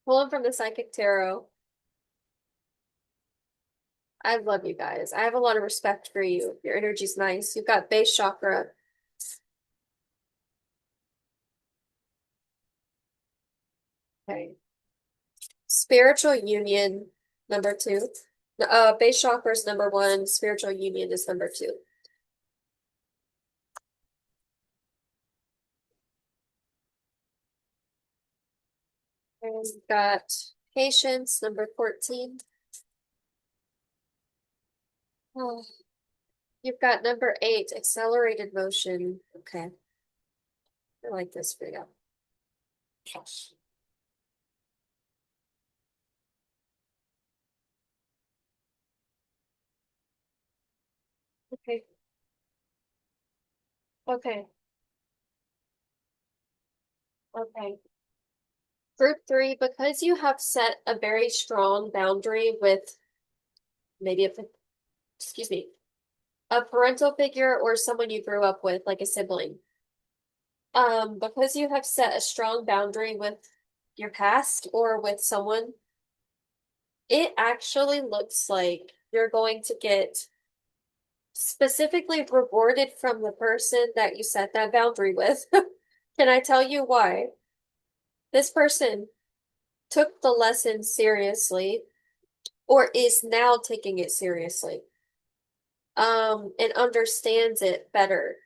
Pulling from the Psychic Tarot. I love you guys. I have a lot of respect for you. Your energy's nice. You've got base chakra. Okay. Spiritual union, number two. Base chakra is number one. Spiritual union is number two. And we've got patience, number 14. Oh, you've got number 8, accelerated motion. Okay, I like this for you. Okay, okay, okay. Group 3, because you have set a very strong boundary with maybe excuse me, a parental figure or someone you grew up with, like a sibling. Because you have set a strong boundary with your past or with someone, it actually looks like you're going to get specifically rewarded from the person that you set that boundary with. Can I tell you why? This person took the lesson seriously or is now taking it seriously, and understands it better.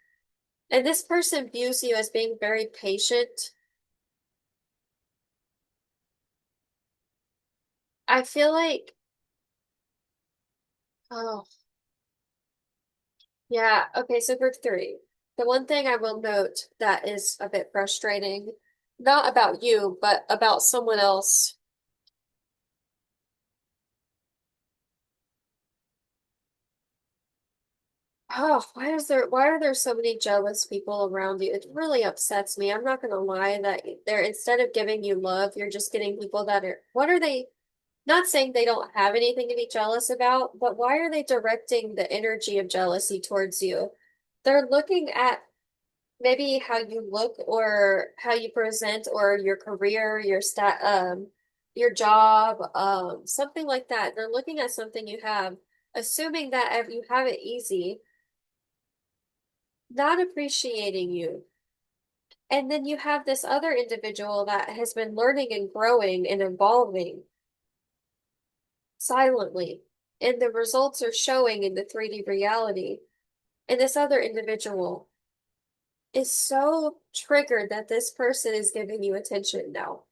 And this person views you as being very patient. I feel like, oh, yeah. Okay, so group three. The one thing I will note that is a bit frustrating, not about you, but about someone else. Oh, why are there so many jealous people around you? It really upsets me. I'm not gonna lie that they're instead of giving you love, you're just getting people that are, what are they, not saying they don't have anything to be jealous about, but why are they directing the energy of jealousy towards you? They're looking at maybe how you look or how you present or your career, your job, something like that. They're looking at something you have, assuming that if you have it easy, not appreciating you. And then you have this other individual that has been learning and growing and evolving silently. And the results are showing in the 3D reality. And this other individual is so triggered that this person is giving you attention now.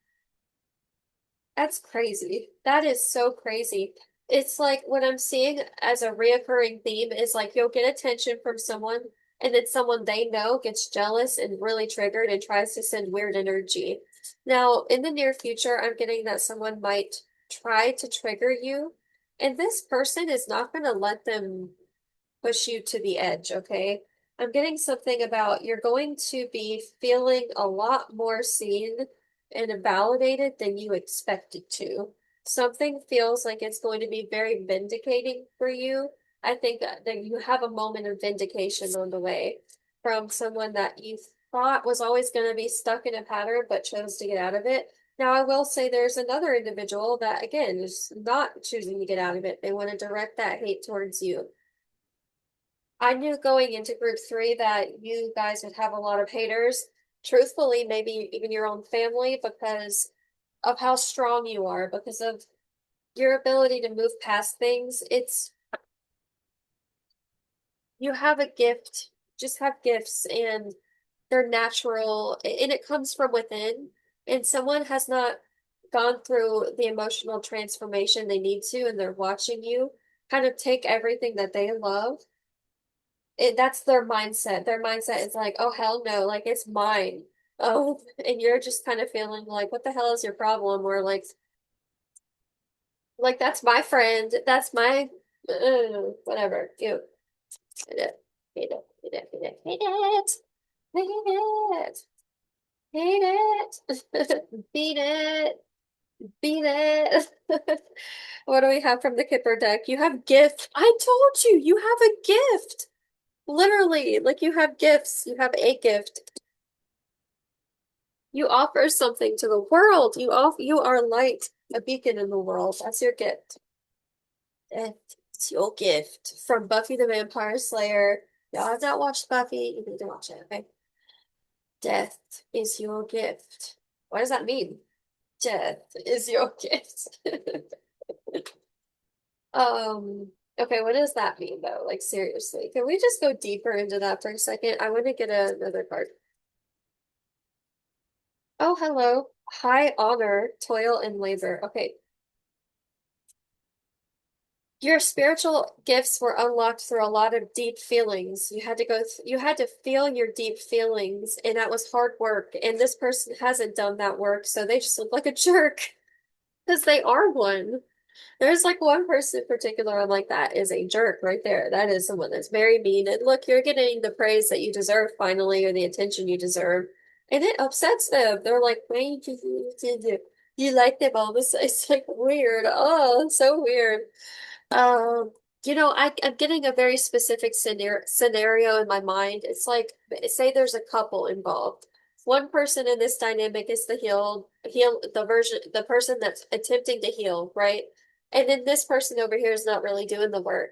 That's crazy. That is so crazy. It's like what I'm seeing as a reoccurring theme is like you'll get attention from someone, and then someone they know gets jealous and really triggered and tries to send weird energy. Now, in the near future, I'm getting that someone might try to trigger you, and this person is not going to let them push you to the edge, okay? I'm getting something about you're going to be feeling a lot more seen and validated than you expected to. Something feels like it's going to be very vindicating for you. I think that you have a moment of vindication on the way from someone that you thought was always going to be stuck in a pattern but chose to get out of it. Now, I will say there's another individual that, again, is not choosing to get out of it. They want to direct that hate towards you. I knew going into group three that you guys would have a lot of haters. Truthfully, maybe even your own family, because of how strong you are, because of your ability to move past things. It's, you have a gift, just have gifts, and they're natural, and it comes from within. And someone has not gone through the emotional transformation they need to, and they're watching you kind of take everything that they love. That's their mindset. Their mindset is like, oh hell no, like it's mine. Oh, and you're just kind of feeling like, what the hell is your problem? Or like that's my friend. That's my whatever. You hate it, hate it, hate it, hate it, hate it, hate it, hate it, beat it, beat it. What do we have from the Kipper deck? You have gift. I told you, you have a gift. Literally, like you have gifts. You have a gift. You offer something to the world. You are light, a beacon in the world. That's your gift. It's your gift from Buffy the Vampire Slayer. Y'all have not watched Buffy, you need to watch it, okay? Death is your gift. What does that mean? Death is your gift. Um, okay, what does that mean though? Like seriously, can we just go deeper into that for a second? I want to get another card. Oh, hello. High honor, toil, and labor. Okay, your spiritual gifts were unlocked through a lot of deep feelings. You had to feel your deep feelings, and that was hard work. And this person hasn't done that work, so they just look like a jerk because they are one. There's like one person in particular I'm like, that is a jerk right there. That is someone that's very mean. And look, you're getting the praise that you deserve finally, or the attention you deserve. And it upsets them. They're like, wait, you like them all this. It's like weird. Oh, so weird. Um, I'm getting a very specific scenario in my mind. It's like, say there's a couple involved. One person in this dynamic is the the person that's attempting to heal, right? And then this person over here is not really doing the work.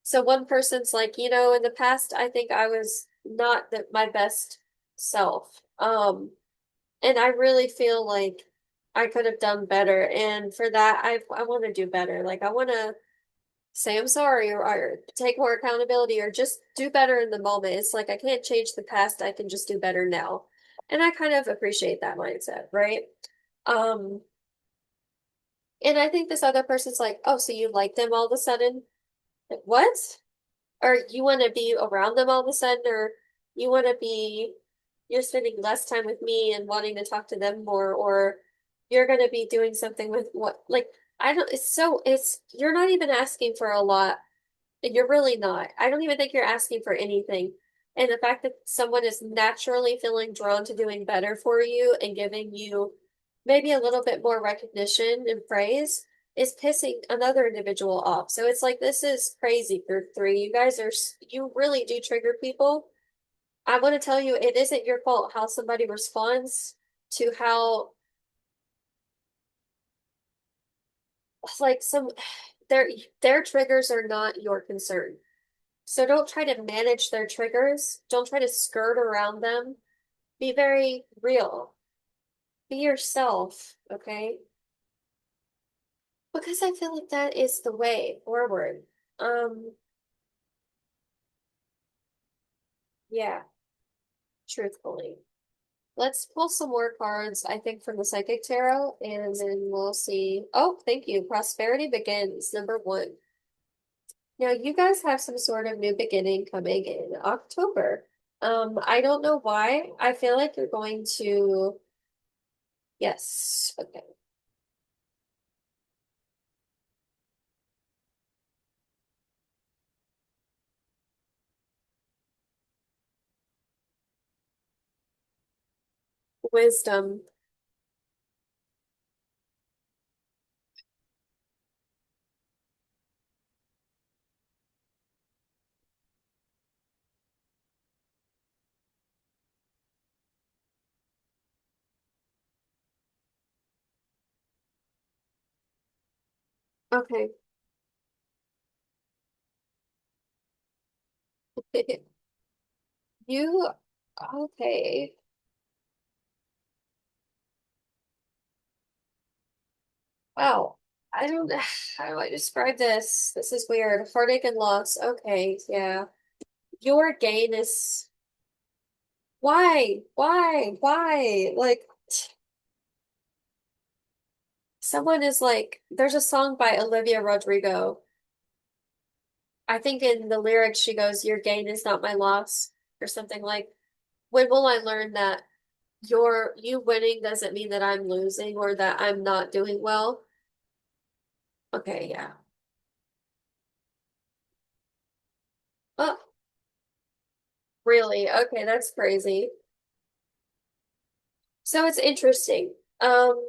So one person's like, in the past, I think I was not my best self. Um, and I really feel like I could have done better. And for that, I want to do better. Like I want to say I'm sorry or take more accountability or just do better in the moment. It's like I can't change the past. I can just do better now. And I kind of appreciate that mindset, right? Um, and I think this other person's like, oh, so you like them all of a sudden? Like, what? Or you want to be around them all of a sudden, or you want to be, you're spending less time with me and wanting to talk to them more, or you're going to be doing something with what, like, I don't, you're not even asking for a lot. And you're really not. I don't even think you're asking for anything. And the fact that someone is naturally feeling drawn to doing better for you and giving you maybe a little bit more recognition and praise is pissing another individual off. So it's like, this is crazy, group three. You guys are, you really do trigger people. I want to tell you, it isn't your fault how somebody responds to how, like, their triggers are not your concern. So don't try to manage their triggers. Don't try to skirt around them. Be very real. Be yourself, okay? Because I feel like that is the way forward. Um, yeah, truthfully. Let's pull some more cards, I think, from the Psychic Tarot, and then we'll see. Oh, thank you. Prosperity begins, number one. Now, you guys have some sort of new beginning coming in October. I don't know why. I feel like you're going to, yes, okay. Wisdom. Okay. You, okay. Wow. I don't, how do I describe this? This is weird. Heartache and loss. Okay, yeah. Your gain is, why? Why? Why? Like, someone is like, there's a song by Olivia Rodrigo. I think in the lyrics she goes, "Your gain is not my loss," or something like, when will I learn that you winning doesn't mean that I'm losing or that I'm not doing well? Okay, yeah. Oh, really? Okay, that's crazy. So it's interesting. Um,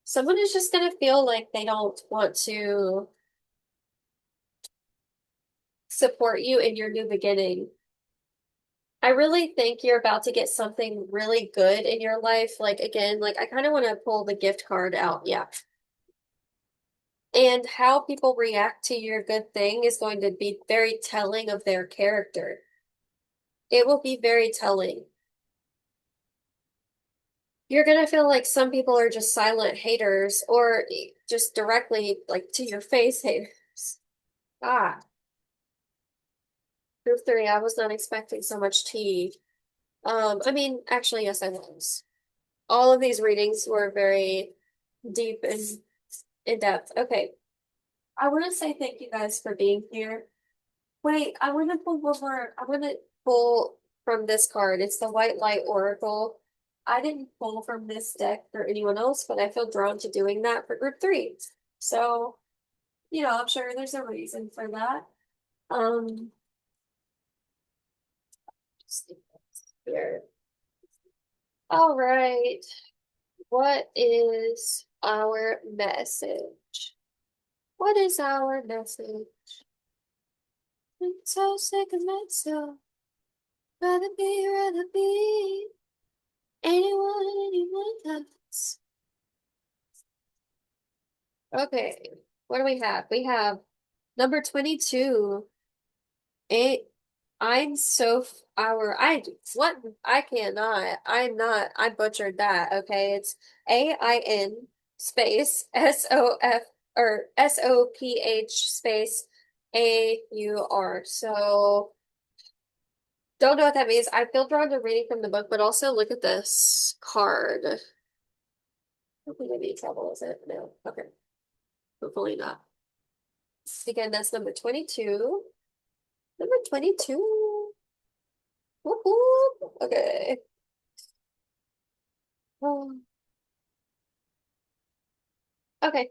Someone is just gonna feel like they don't want to support you in your new beginning. I really think you're about to get something really good in your life. Like again, like I kind of want to pull the gift card out. Yeah. And how people react to your good thing is going to be very telling of their character. It will be very telling. You're gonna feel like some people are just silent haters or just directly like to your face haters. Ah, group three, I was not expecting so much tea. I mean, actually, yes, I was. All of these readings were very deep and in depth. Okay. I want to say thank you guys for being here. Wait, I want to pull from this card. It's the White Light Oracle. I didn't pull from this deck for anyone else, but I feel drawn to doing that for group three. So, I'm sure there's a reason for that. Um, just here. All right. What is our message? What is our message? I'm so sick of myself. Rather be anyone else. Okay, what do we have? We have number 22, I'm so our I what I cannot. I'm not. I butchered that. Okay, it's AIN space SOF or SOPH space AUR. So don't know what that means. I feel drawn to reading from the book, but also look at this card. I don't think I'd be in trouble, is it? No. Okay. Hopefully not. Again, that's number 22. Number 22. Woohoo. Okay. Okay.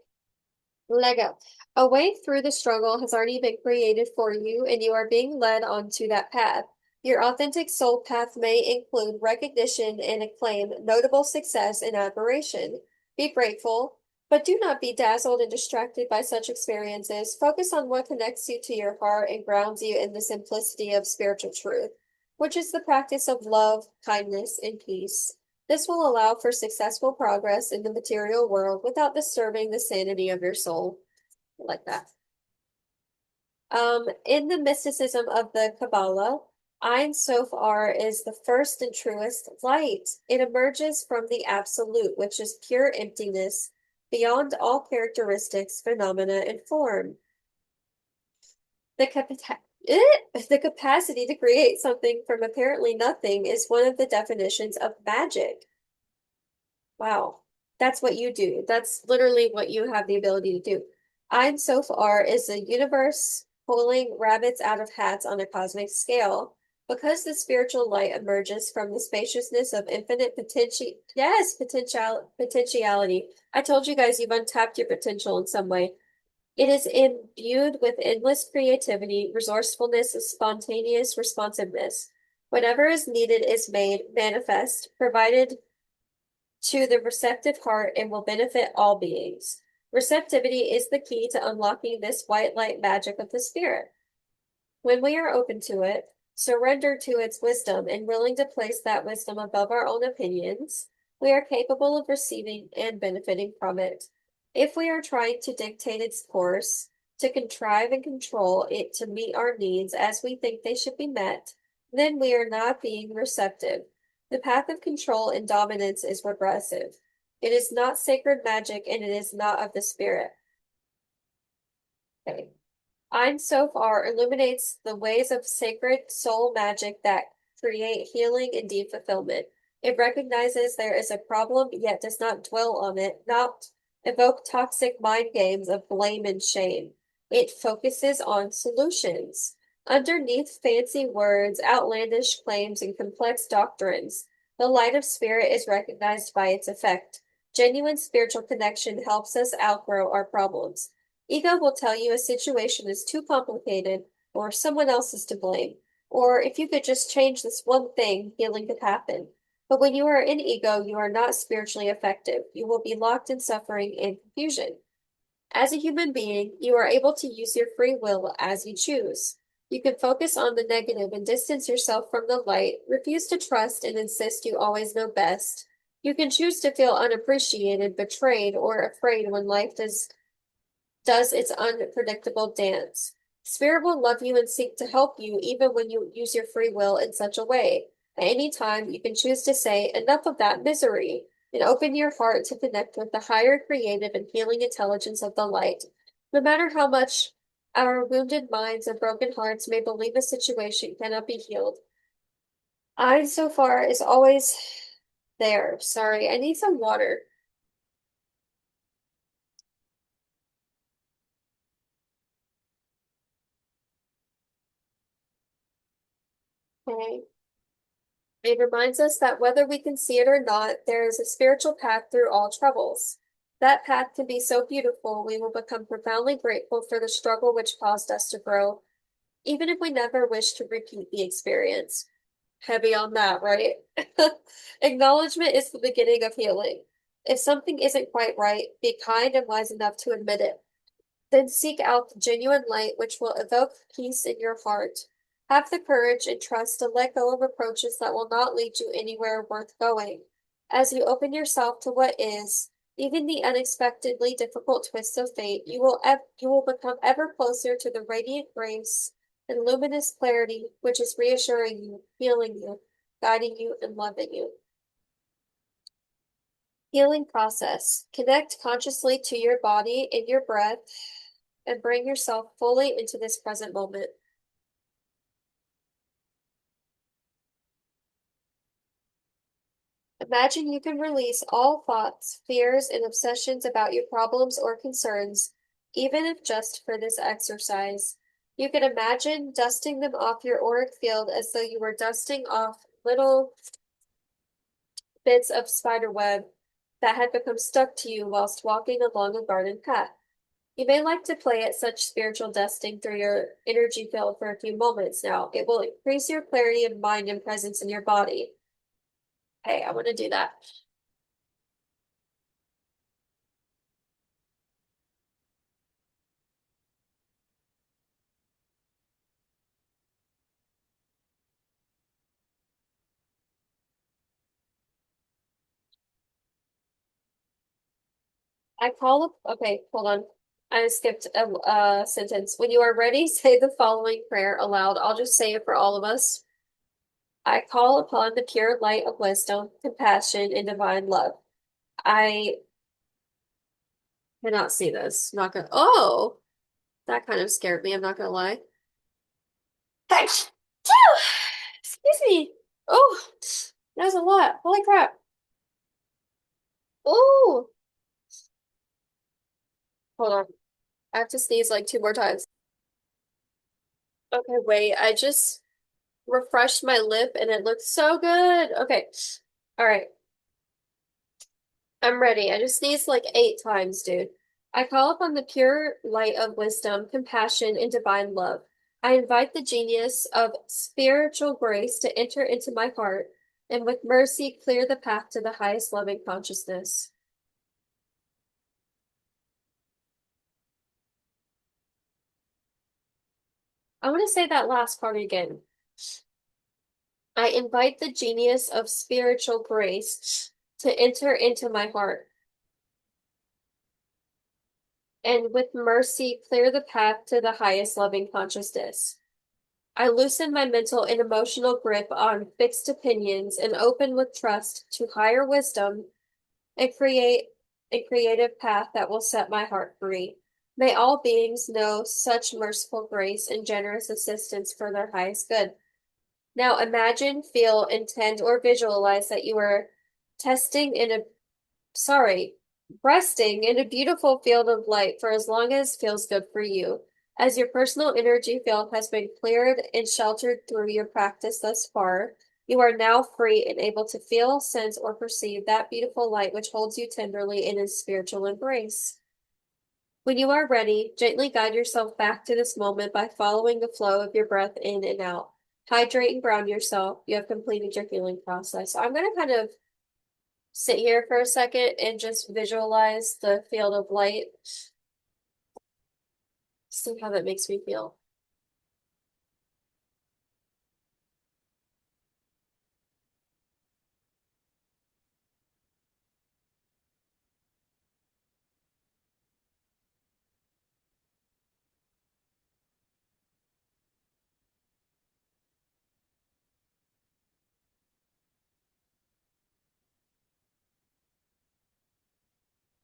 Lego. A way through the struggle has already been created for you, and you are being led onto that path. Your authentic soul path may include recognition and acclaim, notable success, and admiration. Be grateful, but do not be dazzled and distracted by such experiences. Focus on what connects you to your heart and grounds you in the simplicity of spiritual truth, which is the practice of love, kindness, and peace. This will allow for successful progress in the material world without disturbing the sanity of your soul. I like that. In the mysticism of the Kabbalah, Ein Sof R is the first and truest light. It emerges from the absolute, which is pure emptiness, beyond all characteristics, phenomena, and form. The the capacity to create something from apparently nothing is one of the definitions of magic. Wow. That's what you do. That's literally what you have the ability to do. Ein Sof R is the universe pulling rabbits out of hats on a cosmic scale. Because the spiritual light emerges from the spaciousness of infinite potentiality. I told you guys you've untapped your potential in some way. It is imbued with endless creativity, resourcefulness, spontaneous responsiveness. Whatever is needed is made manifest, provided to the receptive heart and will benefit all beings. Receptivity is the key to unlocking this white light magic of the spirit. When we are open to it, surrendered to its wisdom, and willing to place that wisdom above our own opinions, we are capable of receiving and benefiting from it. If we are trying to dictate its course, to contrive and control it to meet our needs as we think they should be met, then we are not being receptive. The path of control and dominance is regressive. It is not sacred magic and it is not of the spirit. Okay. Ein Sofar illuminates the ways of sacred soul magic that create healing and deep fulfillment. It recognizes there is a problem, yet does not dwell on it, not evoke toxic mind games of blame and shame. It focuses on solutions. Underneath fancy words, outlandish claims, and complex doctrines, the light of spirit is recognized by its effect. Genuine spiritual connection helps us outgrow our problems. Ego will tell you a situation is too complicated or someone else is to blame. Or if you could just change this one thing, healing could happen. But when you are in ego, you are not spiritually effective. You will be locked in suffering and confusion. As a human being, you are able to use your free will as you choose. You can focus on the negative and distance yourself from the light, refuse to trust and insist you always know best. You can choose to feel unappreciated, betrayed, or afraid when life does its unpredictable dance. Spirit will love you and seek to help you even when you use your free will in such a way. At any time, you can choose to say, enough of that misery, and open your heart to connect with the higher creative and healing intelligence of the light. No matter how much our wounded minds and broken hearts may believe a situation cannot be healed, I so far is always there. Sorry, I need some water. Okay. It reminds us that whether we can see it or not, there is a spiritual path through all troubles. That path can be so beautiful, we will become profoundly grateful for the struggle which caused us to grow, even if we never wish to repeat the experience. Heavy on that, right? Acknowledgement is the beginning of healing. If something isn't quite right, be kind and wise enough to admit it. Then seek out the genuine light which will evoke peace in your heart. Have the courage and trust to let go of approaches that will not lead you anywhere worth going. As you open yourself to what is, even the unexpectedly difficult twists of fate, you will become ever closer to the radiant grace and luminous clarity, which is reassuring you, healing you, guiding you, and loving you. Healing process. Connect consciously to your body and your breath and bring yourself fully into this present moment. Imagine you can release all thoughts, fears, and obsessions about your problems or concerns, even if just for this exercise. You can imagine dusting them off your auric field as though you were dusting off little bits of spider web that had become stuck to you whilst walking along a garden path. You may like to play at such spiritual dusting through your energy field for a few moments now. It will increase your clarity of mind and presence in your body. Hey, I want to do that. Okay, hold on. I skipped a sentence. When you are ready, say the following prayer aloud. I'll just say it for all of us. I call upon the pure light of wisdom, compassion, and divine love. I cannot see this. Not gonna. Oh, that kind of scared me. I'm not gonna lie. Excuse me. Oh, that was a lot. Holy crap. Oh, hold on. I have to sneeze like two more times. Okay, wait. I just refreshed my lip and it looks so good. Okay. All right. I'm ready. I just sneezed like 8 times, dude. I call upon the pure light of wisdom, compassion, and divine love. I invite the genius of spiritual grace to enter into my heart and with mercy clear the path to the highest loving consciousness. I want to say that last part again. I invite the genius of spiritual grace to enter into my heart and with mercy clear the path to the highest loving consciousness. I loosen my mental and emotional grip on fixed opinions and open with trust to higher wisdom and create a creative path that will set my heart free. May all beings know such merciful grace and generous assistance for their highest good. Now imagine, feel, intend, or visualize that you are testing in a sorry, resting in a beautiful field of light for as long as feels good for you. As your personal energy field has been cleared and sheltered through your practice thus far, you are now free and able to feel, sense, or perceive that beautiful light which holds you tenderly in its spiritual embrace. When you are ready, gently guide yourself back to this moment by following the flow of your breath in and out. Hydrate and ground yourself. You have completed your healing process. So I'm going to kind of sit here for a second and just visualize the field of light. See how that makes me feel.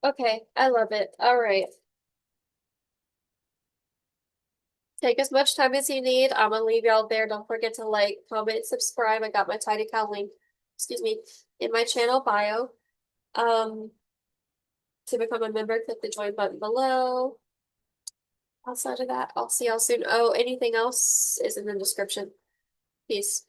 Okay, I love it. All right. Take as much time as you need. I'm gonna leave y'all there. Don't forget to like, comment, subscribe. I got my TidyCal link, excuse me, in my channel bio. Um, to become a member, click the join button below. Outside of that, I'll see y'all soon. Oh, anything else is in the description. Peace.